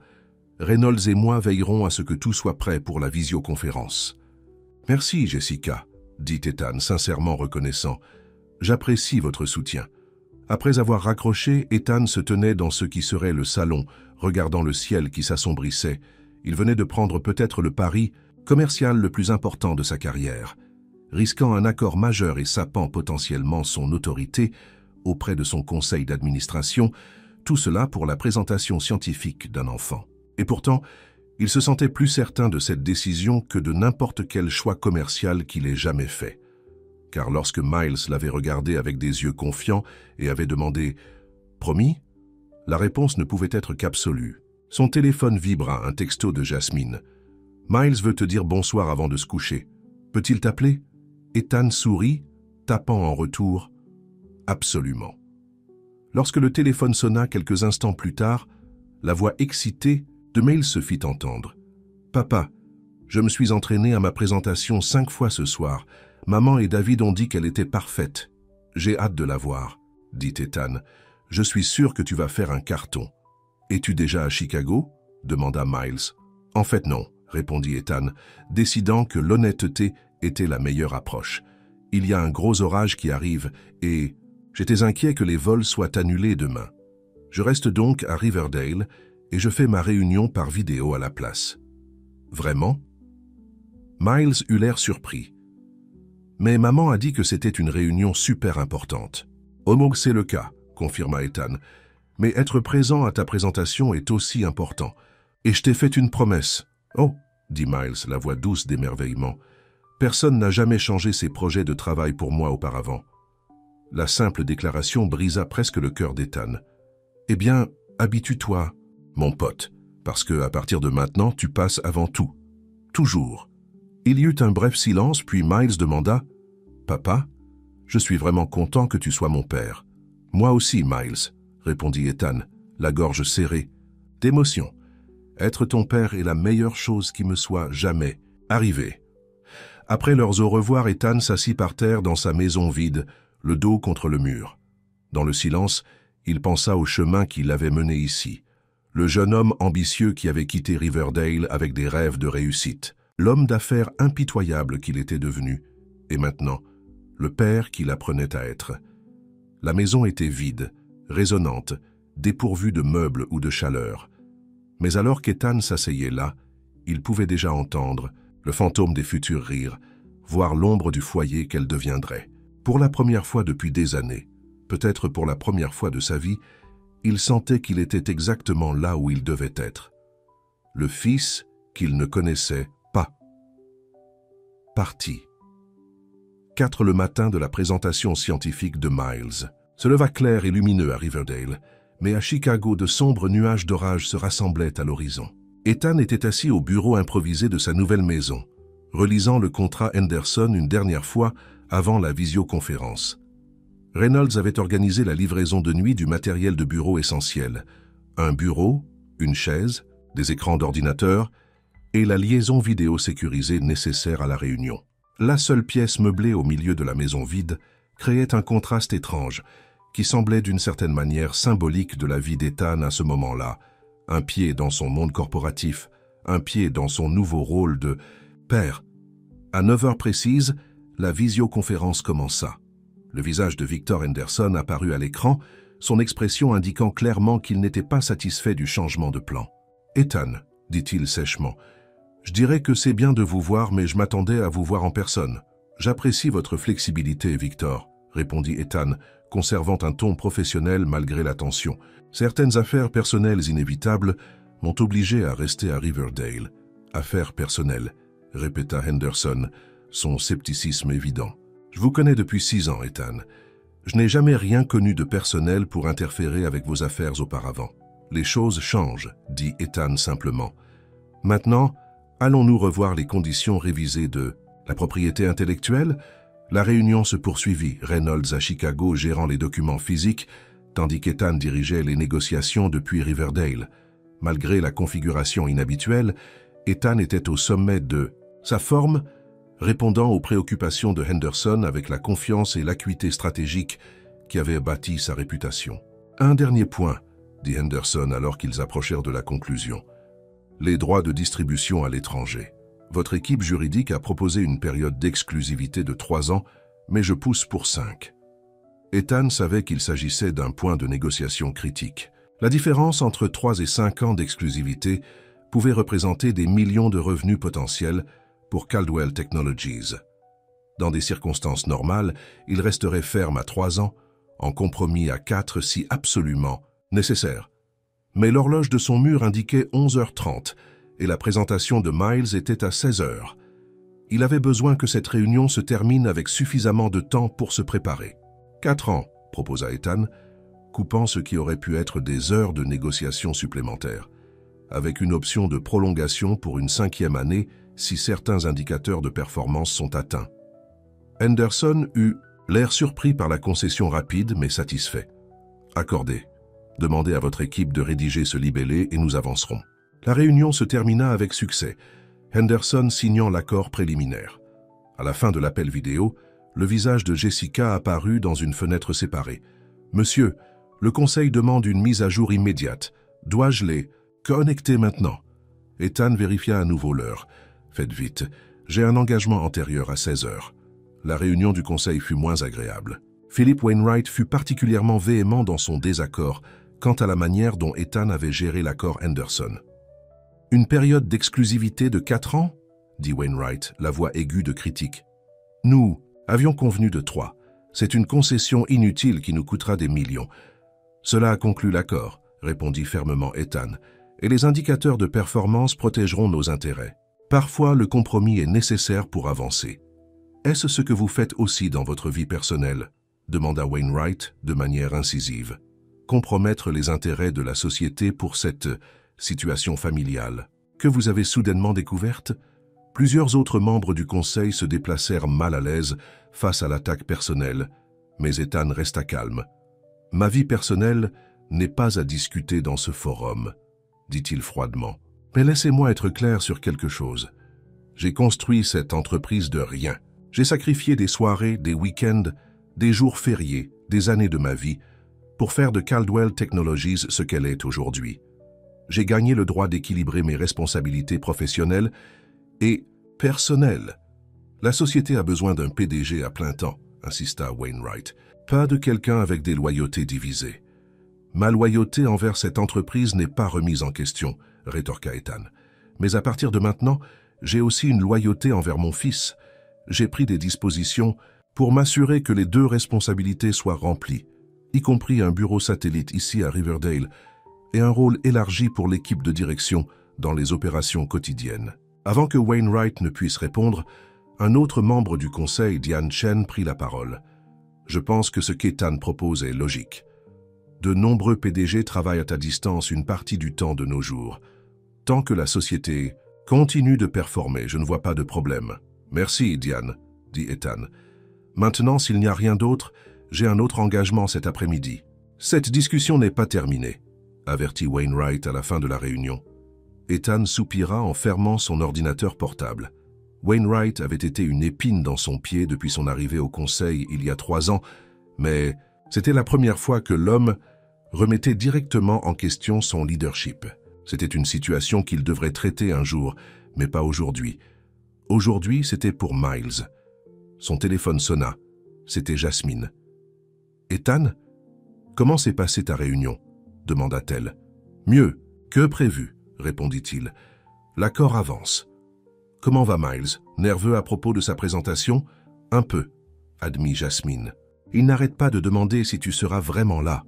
Reynolds et moi veillerons à ce que tout soit prêt pour la visioconférence. Merci, Jessica, dit Ethan, sincèrement reconnaissant. J'apprécie votre soutien. Après avoir raccroché, Ethan se tenait dans ce qui serait le salon, regardant le ciel qui s'assombrissait. Il venait de prendre peut-être le pari commercial le plus important de sa carrière, risquant un accord majeur et sapant potentiellement son autorité auprès de son conseil d'administration, tout cela pour la présentation scientifique d'un enfant. Et pourtant, il se sentait plus certain de cette décision que de n'importe quel choix commercial qu'il ait jamais fait. Car lorsque Miles l'avait regardé avec des yeux confiants et avait demandé « Promis ?», la réponse ne pouvait être qu'absolue. Son téléphone vibra, un texto de Jasmine. « Miles veut te dire bonsoir avant de se coucher. Peut-il t'appeler ?» Ethan sourit, tapant en retour « Absolument ». Lorsque le téléphone sonna quelques instants plus tard, la voix excitée de Miles se fit entendre. « Papa, je me suis entraîné à ma présentation 5 fois ce soir. Maman et David ont dit qu'elle était parfaite. J'ai hâte de la voir, dit Ethan. Je suis sûr que tu vas faire un carton. Es-tu déjà à Chicago? Demanda Miles. En fait non, répondit Ethan, décidant que l'honnêteté était la meilleure approche. Il y a un gros orage qui arrive et j'étais inquiet que les vols soient annulés demain. Je reste donc à Riverdale et je fais ma réunion par vidéo à la place. Vraiment? Miles eut l'air surpris. Mais maman a dit que c'était une réunion super importante. Oh, c'est le cas, confirma Ethan. Mais être présent à ta présentation est aussi important. Et je t'ai fait une promesse. Oh, dit Miles, la voix douce d'émerveillement. Personne n'a jamais changé ses projets de travail pour moi auparavant. La simple déclaration brisa presque le cœur d'Ethan. Eh bien, habitue-toi, mon pote, parce que à partir de maintenant, tu passes avant tout. Toujours. Il y eut un bref silence, puis Miles demanda « Papa, je suis vraiment content que tu sois mon père. »« Moi aussi, Miles, » répondit Ethan, la gorge serrée, d'émotion. « Être ton père est la meilleure chose qui me soit jamais arrivée. » Après leurs au revoir, Ethan s'assit par terre dans sa maison vide, le dos contre le mur. Dans le silence, il pensa au chemin qui l'avait mené ici. Le jeune homme ambitieux qui avait quitté Riverdale avec des rêves de réussite. L'homme d'affaires impitoyable qu'il était devenu. Et maintenant, le père qu'il apprenait à être. La maison était vide, résonnante, dépourvue de meubles ou de chaleur. Mais alors qu'Ethan s'asseyait là, il pouvait déjà entendre le fantôme des futurs rires, voir l'ombre du foyer qu'elle deviendrait. Pour la première fois depuis des années, peut-être pour la première fois de sa vie, il sentait qu'il était exactement là où il devait être. Le fils qu'il ne connaissait pas. Parti. 4 le matin de la présentation scientifique de Miles. Se leva clair et lumineux à Riverdale, mais à Chicago, de sombres nuages d'orage se rassemblaient à l'horizon. Ethan était assis au bureau improvisé de sa nouvelle maison, relisant le contrat Henderson une dernière fois avant la visioconférence. Reynolds avait organisé la livraison de nuit du matériel de bureau essentiel. Un bureau, une chaise, des écrans d'ordinateur et la liaison vidéo sécurisée nécessaire à la réunion. La seule pièce meublée au milieu de la maison vide créait un contraste étrange qui semblait d'une certaine manière symbolique de la vie d'Ethan à ce moment-là. Un pied dans son monde corporatif, un pied dans son nouveau rôle de père. À 9 heures précises, la visioconférence commença. Le visage de Victor Henderson apparut à l'écran, son expression indiquant clairement qu'il n'était pas satisfait du changement de plan. « Ethan, » dit-il sèchement, « je dirais que c'est bien de vous voir, mais je m'attendais à vous voir en personne. »« J'apprécie votre flexibilité, Victor, » répondit Ethan, conservant un ton professionnel malgré la tension. « Certaines affaires personnelles inévitables m'ont obligé à rester à Riverdale. »« Affaires personnelles, » répéta Henderson, son scepticisme évident. « Je vous connais depuis 6 ans, Ethan. Je n'ai jamais rien connu de personnel pour interférer avec vos affaires auparavant. Les choses changent, dit Ethan simplement. Maintenant, allons-nous revoir les conditions révisées de la propriété intellectuelle? La réunion se poursuivit, Reynolds à Chicago gérant les documents physiques, tandis qu'Ethan dirigeait les négociations depuis Riverdale. Malgré la configuration inhabituelle, Ethan était au sommet de sa forme, répondant aux préoccupations de Henderson avec la confiance et l'acuité stratégique qui avaient bâti sa réputation. « Un dernier point, » dit Henderson alors qu'ils approchèrent de la conclusion. « Les droits de distribution à l'étranger. Votre équipe juridique a proposé une période d'exclusivité de 3 ans, mais je pousse pour 5. » Ethan savait qu'il s'agissait d'un point de négociation critique. La différence entre 3 et 5 ans d'exclusivité pouvait représenter des millions de revenus potentiels pour Caldwell Technologies. Dans des circonstances normales, il resterait ferme à 3 ans, en compromis à 4 si absolument nécessaire. Mais l'horloge de son mur indiquait 11h30 et la présentation de Miles était à 16h. Il avait besoin que cette réunion se termine avec suffisamment de temps pour se préparer. 4 ans, proposa Ethan, coupant ce qui aurait pu être des heures de négociation supplémentaires, avec une option de prolongation pour une 5e année si certains indicateurs de performance sont atteints. Henderson eut l'air surpris par la concession rapide mais satisfait. « Accordé. Demandez à votre équipe de rédiger ce libellé et nous avancerons. » La réunion se termina avec succès, Henderson signant l'accord préliminaire. À la fin de l'appel vidéo, le visage de Jessica apparut dans une fenêtre séparée. « Monsieur, le conseil demande une mise à jour immédiate. Dois-je les connecter maintenant ?» Ethan vérifia à nouveau l'heure. « Faites vite, j'ai un engagement antérieur à 16h. » La réunion du conseil fut moins agréable. Philip Wainwright fut particulièrement véhément dans son désaccord quant à la manière dont Ethan avait géré l'accord Henderson. « Une période d'exclusivité de 4 ans ?» dit Wainwright, la voix aiguë de critique. « Nous avions convenu de 3. C'est une concession inutile qui nous coûtera des millions. »« Cela a conclu l'accord, » répondit fermement Ethan, « et les indicateurs de performance protégeront nos intérêts. Parfois, le compromis est nécessaire pour avancer. » « Est-ce ce que vous faites aussi dans votre vie personnelle ?» demanda Wainwright de manière incisive. « Compromettre les intérêts de la société pour cette situation familiale que vous avez soudainement découverte? Plusieurs autres membres du conseil se déplacèrent mal à l'aise face à l'attaque personnelle, mais Ethan resta calme. « Ma vie personnelle n'est pas à discuter dans ce forum, » dit-il froidement. « Mais laissez-moi être clair sur quelque chose. J'ai construit cette entreprise de rien. J'ai sacrifié des soirées, des week-ends, des jours fériés, des années de ma vie, pour faire de Caldwell Technologies ce qu'elle est aujourd'hui. J'ai gagné le droit d'équilibrer mes responsabilités professionnelles et personnelles. La société a besoin d'un PDG à plein temps, insista Wainwright. Pas de quelqu'un avec des loyautés divisées. Ma loyauté envers cette entreprise n'est pas remise en question, rétorqua Ethan. Mais à partir de maintenant, j'ai aussi une loyauté envers mon fils. J'ai pris des dispositions pour m'assurer que les deux responsabilités soient remplies, y compris un bureau satellite ici à Riverdale et un rôle élargi pour l'équipe de direction dans les opérations quotidiennes. Avant que Wainwright ne puisse répondre, un autre membre du conseil, Diane Chen, prit la parole. Je pense que ce qu'Ethan propose est logique. De nombreux PDG travaillent à distance une partie du temps de nos jours. Tant que la société continue de performer, je ne vois pas de problème. Merci, Diane, dit Ethan. Maintenant, s'il n'y a rien d'autre, j'ai un autre engagement cet après-midi. Cette discussion n'est pas terminée, avertit Wainwright à la fin de la réunion. Ethan soupira en fermant son ordinateur portable. Wainwright avait été une épine dans son pied depuis son arrivée au conseil il y a 3 ans, mais c'était la première fois que l'homme remettait directement en question son leadership. C'était une situation qu'il devrait traiter un jour, mais pas aujourd'hui. Aujourd'hui, c'était pour Miles. Son téléphone sonna. C'était Jasmine. « Ethan, comment s'est passée ta réunion ?» demanda-t-elle. « Mieux que prévu, » répondit-il. « L'accord avance. »« Comment va Miles? Nerveux à propos de sa présentation ?»« Un peu, » admit Jasmine. « Il n'arrête pas de demander si tu seras vraiment là. »«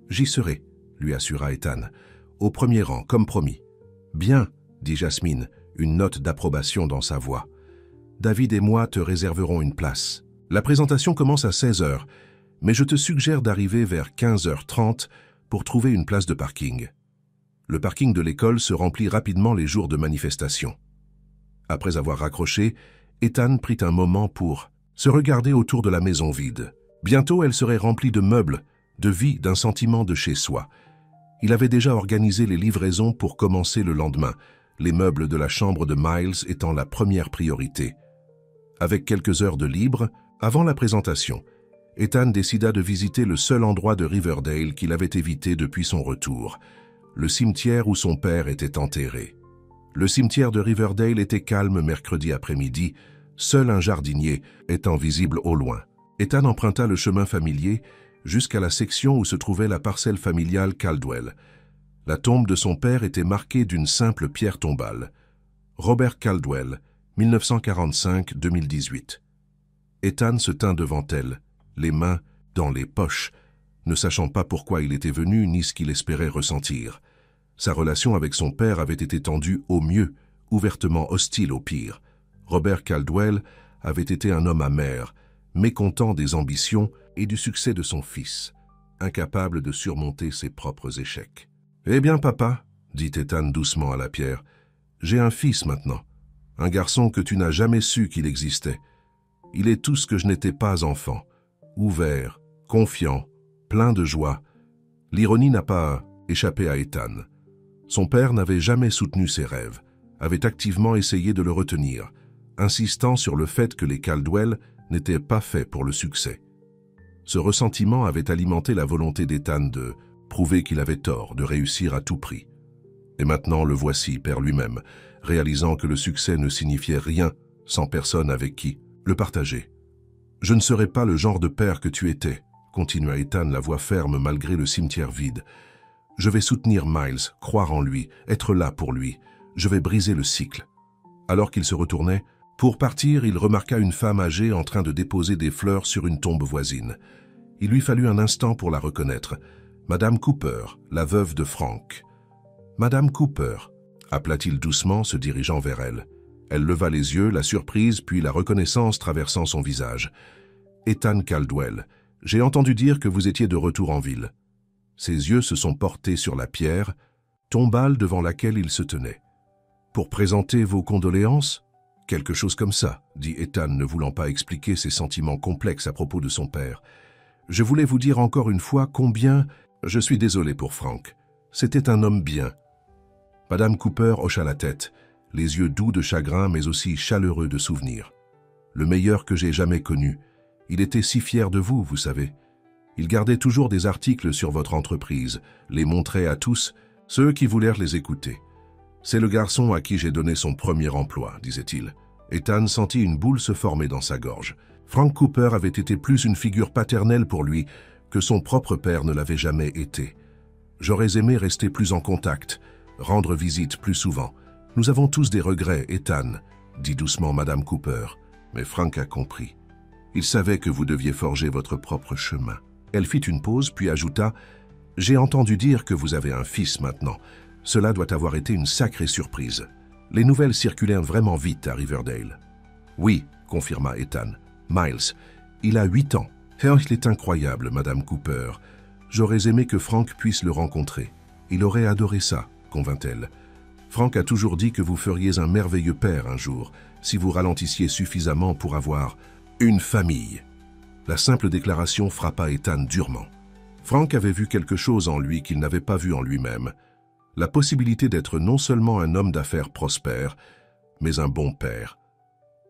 J'y serai, » lui assura Ethan. « Au premier rang, comme promis. »« Bien, » dit Jasmine, une note d'approbation dans sa voix. « David et moi te réserverons une place. La présentation commence à 16 h, mais je te suggère d'arriver vers 15 h 30 pour trouver une place de parking. Le parking de l'école se remplit rapidement les jours de manifestation. » Après avoir raccroché, Ethan prit un moment pour se regarder autour de la maison vide. Bientôt, elle serait remplie de meubles, de vie, d'un sentiment de chez soi. Il avait déjà organisé les livraisons pour commencer le lendemain, les meubles de la chambre de Miles étant la première priorité. Avec quelques heures de libre, avant la présentation, Ethan décida de visiter le seul endroit de Riverdale qu'il avait évité depuis son retour, le cimetière où son père était enterré. Le cimetière de Riverdale était calme mercredi après-midi, seul un jardinier étant visible au loin. Ethan emprunta le chemin familier jusqu'à la section où se trouvait la parcelle familiale Caldwell. La tombe de son père était marquée d'une simple pierre tombale. Robert Caldwell, 1945-2018. Ethan se tint devant elle, les mains dans les poches, ne sachant pas pourquoi il était venu ni ce qu'il espérait ressentir. Sa relation avec son père avait été tendue au mieux, ouvertement hostile au pire. Robert Caldwell avait été un homme amer, mécontent des ambitions et du succès de son fils, incapable de surmonter ses propres échecs. « Eh bien, papa, » dit Ethan doucement à la pierre, « j'ai un fils maintenant, un garçon que tu n'as jamais su qu'il existait. Il est tout ce que je n'étais pas enfant, ouvert, confiant, plein de joie. » L'ironie n'a pas échappé à Ethan. Son père n'avait jamais soutenu ses rêves, avait activement essayé de le retenir, insistant sur le fait que les Caldwell n'étaient pas faits pour le succès. Ce ressentiment avait alimenté la volonté d'Ethan de prouver qu'il avait tort, de réussir à tout prix. Et maintenant le voici, père lui-même, réalisant que le succès ne signifiait rien sans personne avec qui le partager. « Je ne serai pas le genre de père que tu étais, » continua Ethan, la voix ferme malgré le cimetière vide. « Je vais soutenir Miles, croire en lui, être là pour lui. Je vais briser le cycle. » Alors qu'il se retournait, pour partir, il remarqua une femme âgée en train de déposer des fleurs sur une tombe voisine. Il lui fallut un instant pour la reconnaître. Madame Cooper, la veuve de Frank. « Madame Cooper », appela-t-il doucement, se dirigeant vers elle. Elle leva les yeux, la surprise puis la reconnaissance traversant son visage. « Ethan Caldwell, j'ai entendu dire que vous étiez de retour en ville. » Ses yeux se sont portés sur la pierre, tombale devant laquelle il se tenait. « Pour présenter vos condoléances » Quelque chose comme ça, dit Ethan, ne voulant pas expliquer ses sentiments complexes à propos de son père. Je voulais vous dire encore une fois combien... Je suis désolé pour Frank. C'était un homme bien. Madame Cooper hocha la tête, les yeux doux de chagrin mais aussi chaleureux de souvenirs. Le meilleur que j'ai jamais connu. Il était si fier de vous, vous savez. Il gardait toujours des articles sur votre entreprise, les montrait à tous, ceux qui voulèrent les écouter. C'est le garçon à qui j'ai donné son premier emploi, disait-il. Ethan sentit une boule se former dans sa gorge. Frank Cooper avait été plus une figure paternelle pour lui que son propre père ne l'avait jamais été. J'aurais aimé rester plus en contact, rendre visite plus souvent. Nous avons tous des regrets, Ethan, dit doucement Madame Cooper, mais Frank a compris. Il savait que vous deviez forger votre propre chemin. Elle fit une pause, puis ajouta « J'ai entendu dire que vous avez un fils maintenant. Cela doit avoir été une sacrée surprise. Les nouvelles circulèrent vraiment vite à Riverdale. » « Oui, confirma Ethan. Miles, il a 8 ans. Oh, il est incroyable, Madame Cooper. J'aurais aimé que Frank puisse le rencontrer. Il aurait adoré ça, convint-elle. Frank a toujours dit que vous feriez un merveilleux père un jour, si vous ralentissiez suffisamment pour avoir une famille. La simple déclaration frappa Ethan durement. Frank avait vu quelque chose en lui qu'il n'avait pas vu en lui-même. La possibilité d'être non seulement un homme d'affaires prospère, mais un bon père.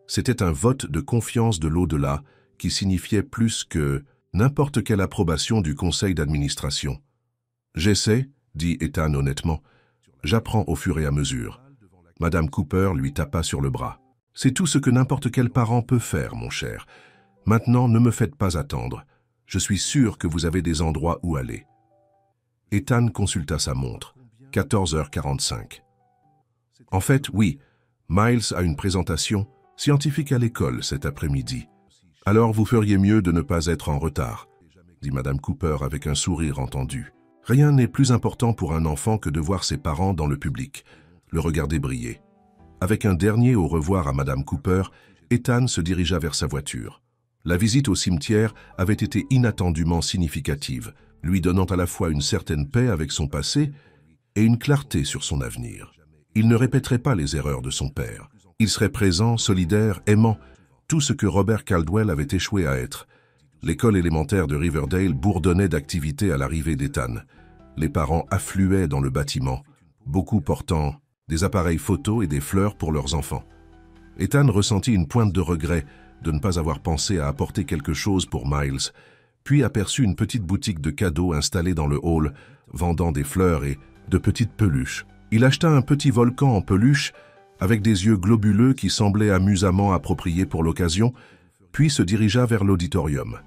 C'était un vote de confiance de l'au-delà qui signifiait plus que n'importe quelle approbation du conseil d'administration. « J'essaie, » dit Ethan honnêtement. « J'apprends au fur et à mesure. » Madame Cooper lui tapa sur le bras. « C'est tout ce que n'importe quel parent peut faire, mon cher. Maintenant, ne me faites pas attendre. Je suis sûr que vous avez des endroits où aller. » Ethan consulta sa montre. 14h45. « En fait, oui, Miles a une présentation scientifique à l'école cet après-midi. Alors vous feriez mieux de ne pas être en retard, dit Madame Cooper avec un sourire entendu. Rien n'est plus important pour un enfant que de voir ses parents dans le public, le regarder briller. Avec un dernier au revoir à Madame Cooper, Ethan se dirigea vers sa voiture. La visite au cimetière avait été inattendument significative, lui donnant à la fois une certaine paix avec son passé et une clarté sur son avenir. Il ne répéterait pas les erreurs de son père. Il serait présent, solidaire, aimant, tout ce que Robert Caldwell avait échoué à être. L'école élémentaire de Riverdale bourdonnait d'activité à l'arrivée d'Ethan. Les parents affluaient dans le bâtiment, beaucoup portant des appareils photos et des fleurs pour leurs enfants. Ethan ressentit une pointe de regret de ne pas avoir pensé à apporter quelque chose pour Miles, puis aperçut une petite boutique de cadeaux installée dans le hall, vendant des fleurs et de petites peluches. Il acheta un petit volcan en peluche avec des yeux globuleux qui semblaient amusamment appropriés pour l'occasion, puis se dirigea vers l'auditorium.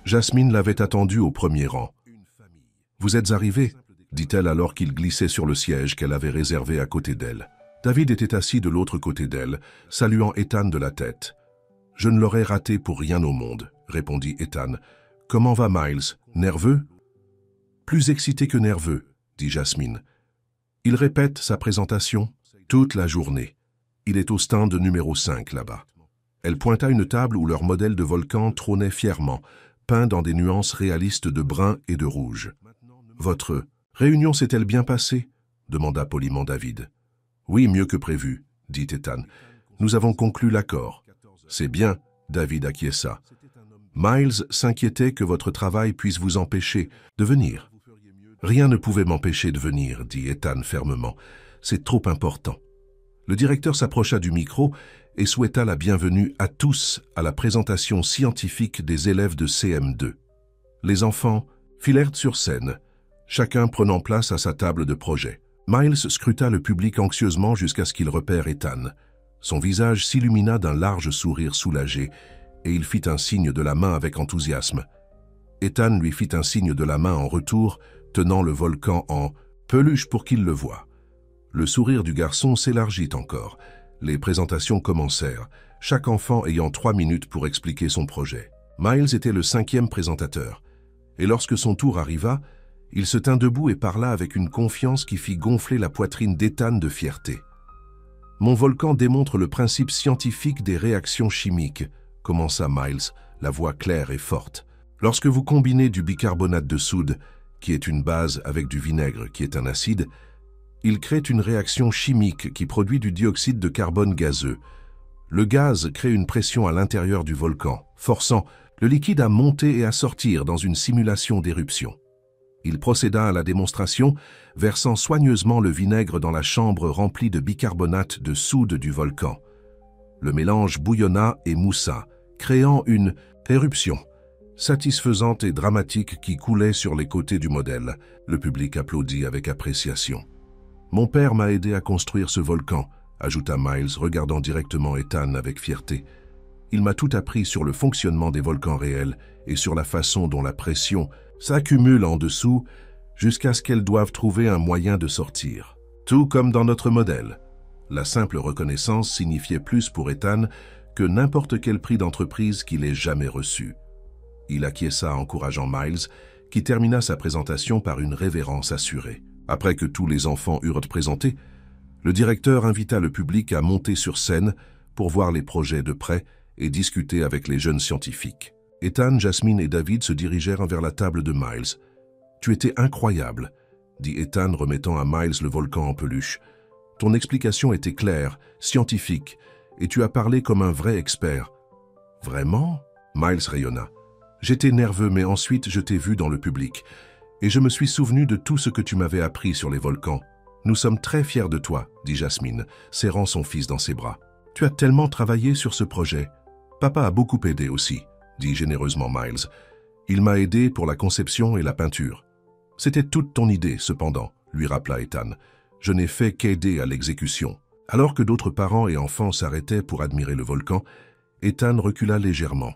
Jasmine l'avait attendu au premier rang. « Vous êtes arrivé ?» dit-elle alors qu'il glissait sur le siège qu'elle avait réservé à côté d'elle. David était assis de l'autre côté d'elle, saluant Ethan de la tête. « Je ne l'aurais raté pour rien au monde, » répondit Ethan. « Comment va Miles? Nerveux ?»« Plus excité que nerveux, » dit Jasmine. « Il répète sa présentation toute la journée. Il est au stand numéro 5 là-bas. » Elle pointa une table où leur modèle de volcan trônait fièrement, peint dans des nuances réalistes de brun et de rouge. « Votre réunion s'est-elle bien passée ?» demanda poliment David. « Oui, mieux que prévu, » dit Ethan. « Nous avons conclu l'accord. »« C'est bien, » David acquiesça. « Miles s'inquiétait que votre travail puisse vous empêcher de venir. »« Rien ne pouvait m'empêcher de venir, » dit Ethan fermement. « C'est trop important. » Le directeur s'approcha du micro et souhaita la bienvenue à tous à la présentation scientifique des élèves de CM2. Les enfants filèrent sur scène, chacun prenant place à sa table de projet. Miles scruta le public anxieusement jusqu'à ce qu'il repère Ethan. Son visage s'illumina d'un large sourire soulagé et il fit un signe de la main avec enthousiasme. Ethan lui fit un signe de la main en retour, tenant le volcan en peluche pour qu'il le voie. Le sourire du garçon s'élargit encore. Les présentations commencèrent, chaque enfant ayant 3 minutes pour expliquer son projet. Miles était le 5e présentateur, et lorsque son tour arriva, il se tint debout et parla avec une confiance qui fit gonfler la poitrine d'Ethan de fierté. « Mon volcan démontre le principe scientifique des réactions chimiques, » commença Miles, la voix claire et forte. « Lorsque vous combinez du bicarbonate de soude, qui est une base, avec du vinaigre, qui est un acide, il crée une réaction chimique qui produit du dioxyde de carbone gazeux. Le gaz crée une pression à l'intérieur du volcan, forçant le liquide à monter et à sortir dans une simulation d'éruption. Il procéda à la démonstration, versant soigneusement le vinaigre dans la chambre remplie de bicarbonate de soude du volcan. Le mélange bouillonna et moussa, créant une éruption satisfaisante et dramatique qui coulait sur les côtés du modèle. Le public applaudit avec appréciation. « Mon père m'a aidé à construire ce volcan », ajouta Miles, regardant directement Ethan avec fierté. « Il m'a tout appris sur le fonctionnement des volcans réels et sur la façon dont la pression s'accumule en dessous jusqu'à ce qu'elles doivent trouver un moyen de sortir. Tout comme dans notre modèle. » La simple reconnaissance signifiait plus pour Ethan que n'importe quel prix d'entreprise qu'il ait jamais reçu. Il acquiesça, encourageant Miles, qui termina sa présentation par une révérence assurée. Après que tous les enfants eurent présenté, le directeur invita le public à monter sur scène pour voir les projets de près et discuter avec les jeunes scientifiques. Ethan, Jasmine et David se dirigèrent vers la table de Miles. « Tu étais incroyable », dit Ethan, remettant à Miles le volcan en peluche. « Ton explication était claire, scientifique, et tu as parlé comme un vrai expert. »« Vraiment ?» Miles rayonna. « J'étais nerveux, mais ensuite je t'ai vu dans le public, et je me suis souvenu de tout ce que tu m'avais appris sur les volcans. Nous sommes très fiers de toi, dit Jasmine, serrant son fils dans ses bras. Tu as tellement travaillé sur ce projet. Papa a beaucoup aidé aussi, dit généreusement Miles. Il m'a aidé pour la conception et la peinture. C'était toute ton idée, cependant, lui rappela Ethan. Je n'ai fait qu'aider à l'exécution. Alors que d'autres parents et enfants s'arrêtaient pour admirer le volcan, Ethan recula légèrement,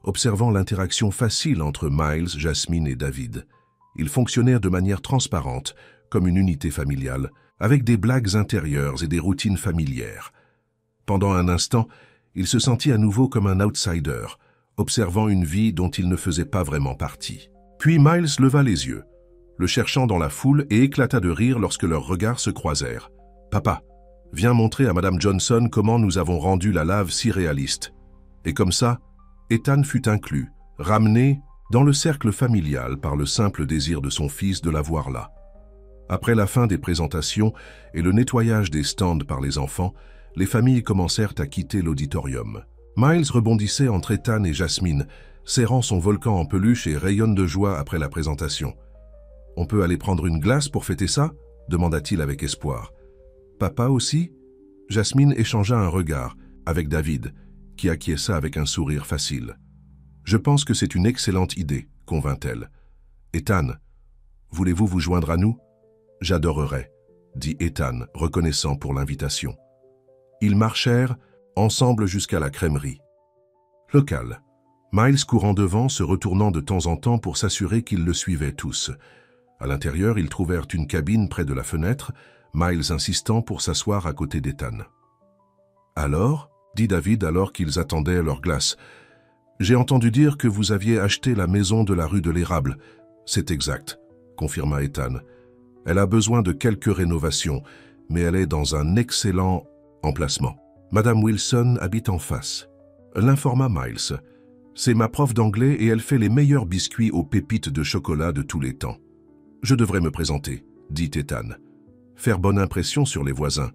observant l'interaction facile entre Miles, Jasmine et David. Ils fonctionnèrent de manière transparente, comme une unité familiale, avec des blagues intérieures et des routines familières. Pendant un instant, il se sentit à nouveau comme un outsider, observant une vie dont il ne faisait pas vraiment partie. Puis Miles leva les yeux, le cherchant dans la foule et éclata de rire lorsque leurs regards se croisèrent. « Papa, viens montrer à Madame Johnson comment nous avons rendu la lave si réaliste. » Et comme ça, Ethan fut inclus, ramené dans le cercle familial par le simple désir de son fils de la voir là. Après la fin des présentations et le nettoyage des stands par les enfants, les familles commencèrent à quitter l'auditorium. Miles rebondissait entre Ethan et Jasmine, serrant son volcan en peluche et rayonne de joie après la présentation. « On peut aller prendre une glace pour fêter ça ?» demanda-t-il avec espoir. « Papa aussi ?» Jasmine échangea un regard avec David, qui acquiesça avec un sourire facile. « Je pense que c'est une excellente idée, » convint-elle. « Ethan, voulez-vous vous joindre à nous ?»« J'adorerais, » dit Ethan, reconnaissant pour l'invitation. Ils marchèrent ensemble jusqu'à la crèmerie. Local. Miles courant devant, se retournant de temps en temps pour s'assurer qu'ils le suivaient tous. À l'intérieur, ils trouvèrent une cabine près de la fenêtre, Miles insistant pour s'asseoir à côté d'Ethan. « Alors ?» dit David alors qu'ils attendaient leur glace. « J'ai entendu dire que vous aviez acheté la maison de la rue de l'Érable. »« C'est exact, » confirma Ethan. « Elle a besoin de quelques rénovations, mais elle est dans un excellent emplacement. Madame Wilson habite en face. » L'informa Miles. « C'est ma prof d'anglais et elle fait les meilleurs biscuits aux pépites de chocolat de tous les temps. »« Je devrais me présenter, » dit Ethan. « Faire bonne impression sur les voisins. »«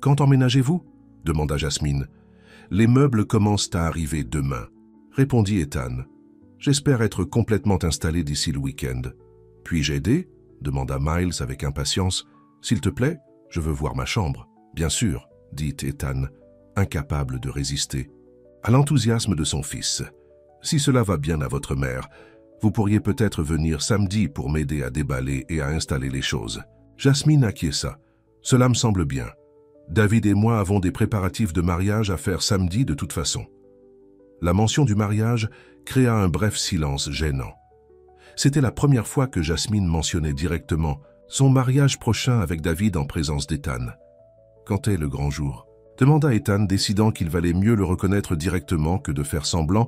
Quand emménagez-vous » demanda Jasmine. « Les meubles commencent à arriver demain, » répondit Ethan. « J'espère être complètement installé d'ici le week-end. »« Puis-je aider » demanda Miles avec impatience. « S'il te plaît, je veux voir ma chambre. »« Bien sûr, » dit Ethan, incapable de résister à l'enthousiasme de son fils. « Si cela va bien à votre mère, vous pourriez peut-être venir samedi pour m'aider à déballer et à installer les choses. » Jasmine acquiesça. « Cela me semble bien. David et moi avons des préparatifs de mariage à faire samedi de toute façon. » La mention du mariage créa un bref silence gênant. C'était la première fois que Jasmine mentionnait directement son mariage prochain avec David en présence d'Ethan. « Quand est le grand jour ?» demanda Ethan, décidant qu'il valait mieux le reconnaître directement que de faire semblant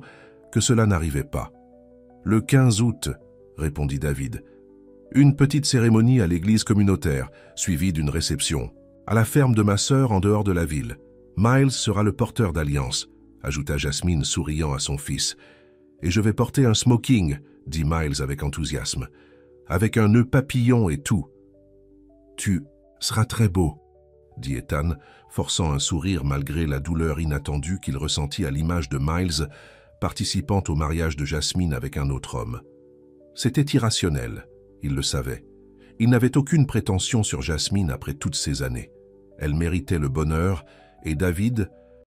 que cela n'arrivait pas. « Le 15 août, » répondit David. « Une petite cérémonie à l'église communautaire, suivie d'une réception. À la ferme de ma sœur en dehors de la ville. Miles sera le porteur d'alliance, » ajouta Jasmine souriant à son fils. « Et je vais porter un smoking, » dit Miles avec enthousiasme, « avec un nœud papillon et tout. »« Tu seras très beau, » dit Ethan, forçant un sourire malgré la douleur inattendue qu'il ressentit à l'image de Miles participant au mariage de Jasmine avec un autre homme. C'était irrationnel, il le savait. Il n'avait aucune prétention sur Jasmine après toutes ces années. Elle méritait le bonheur et David,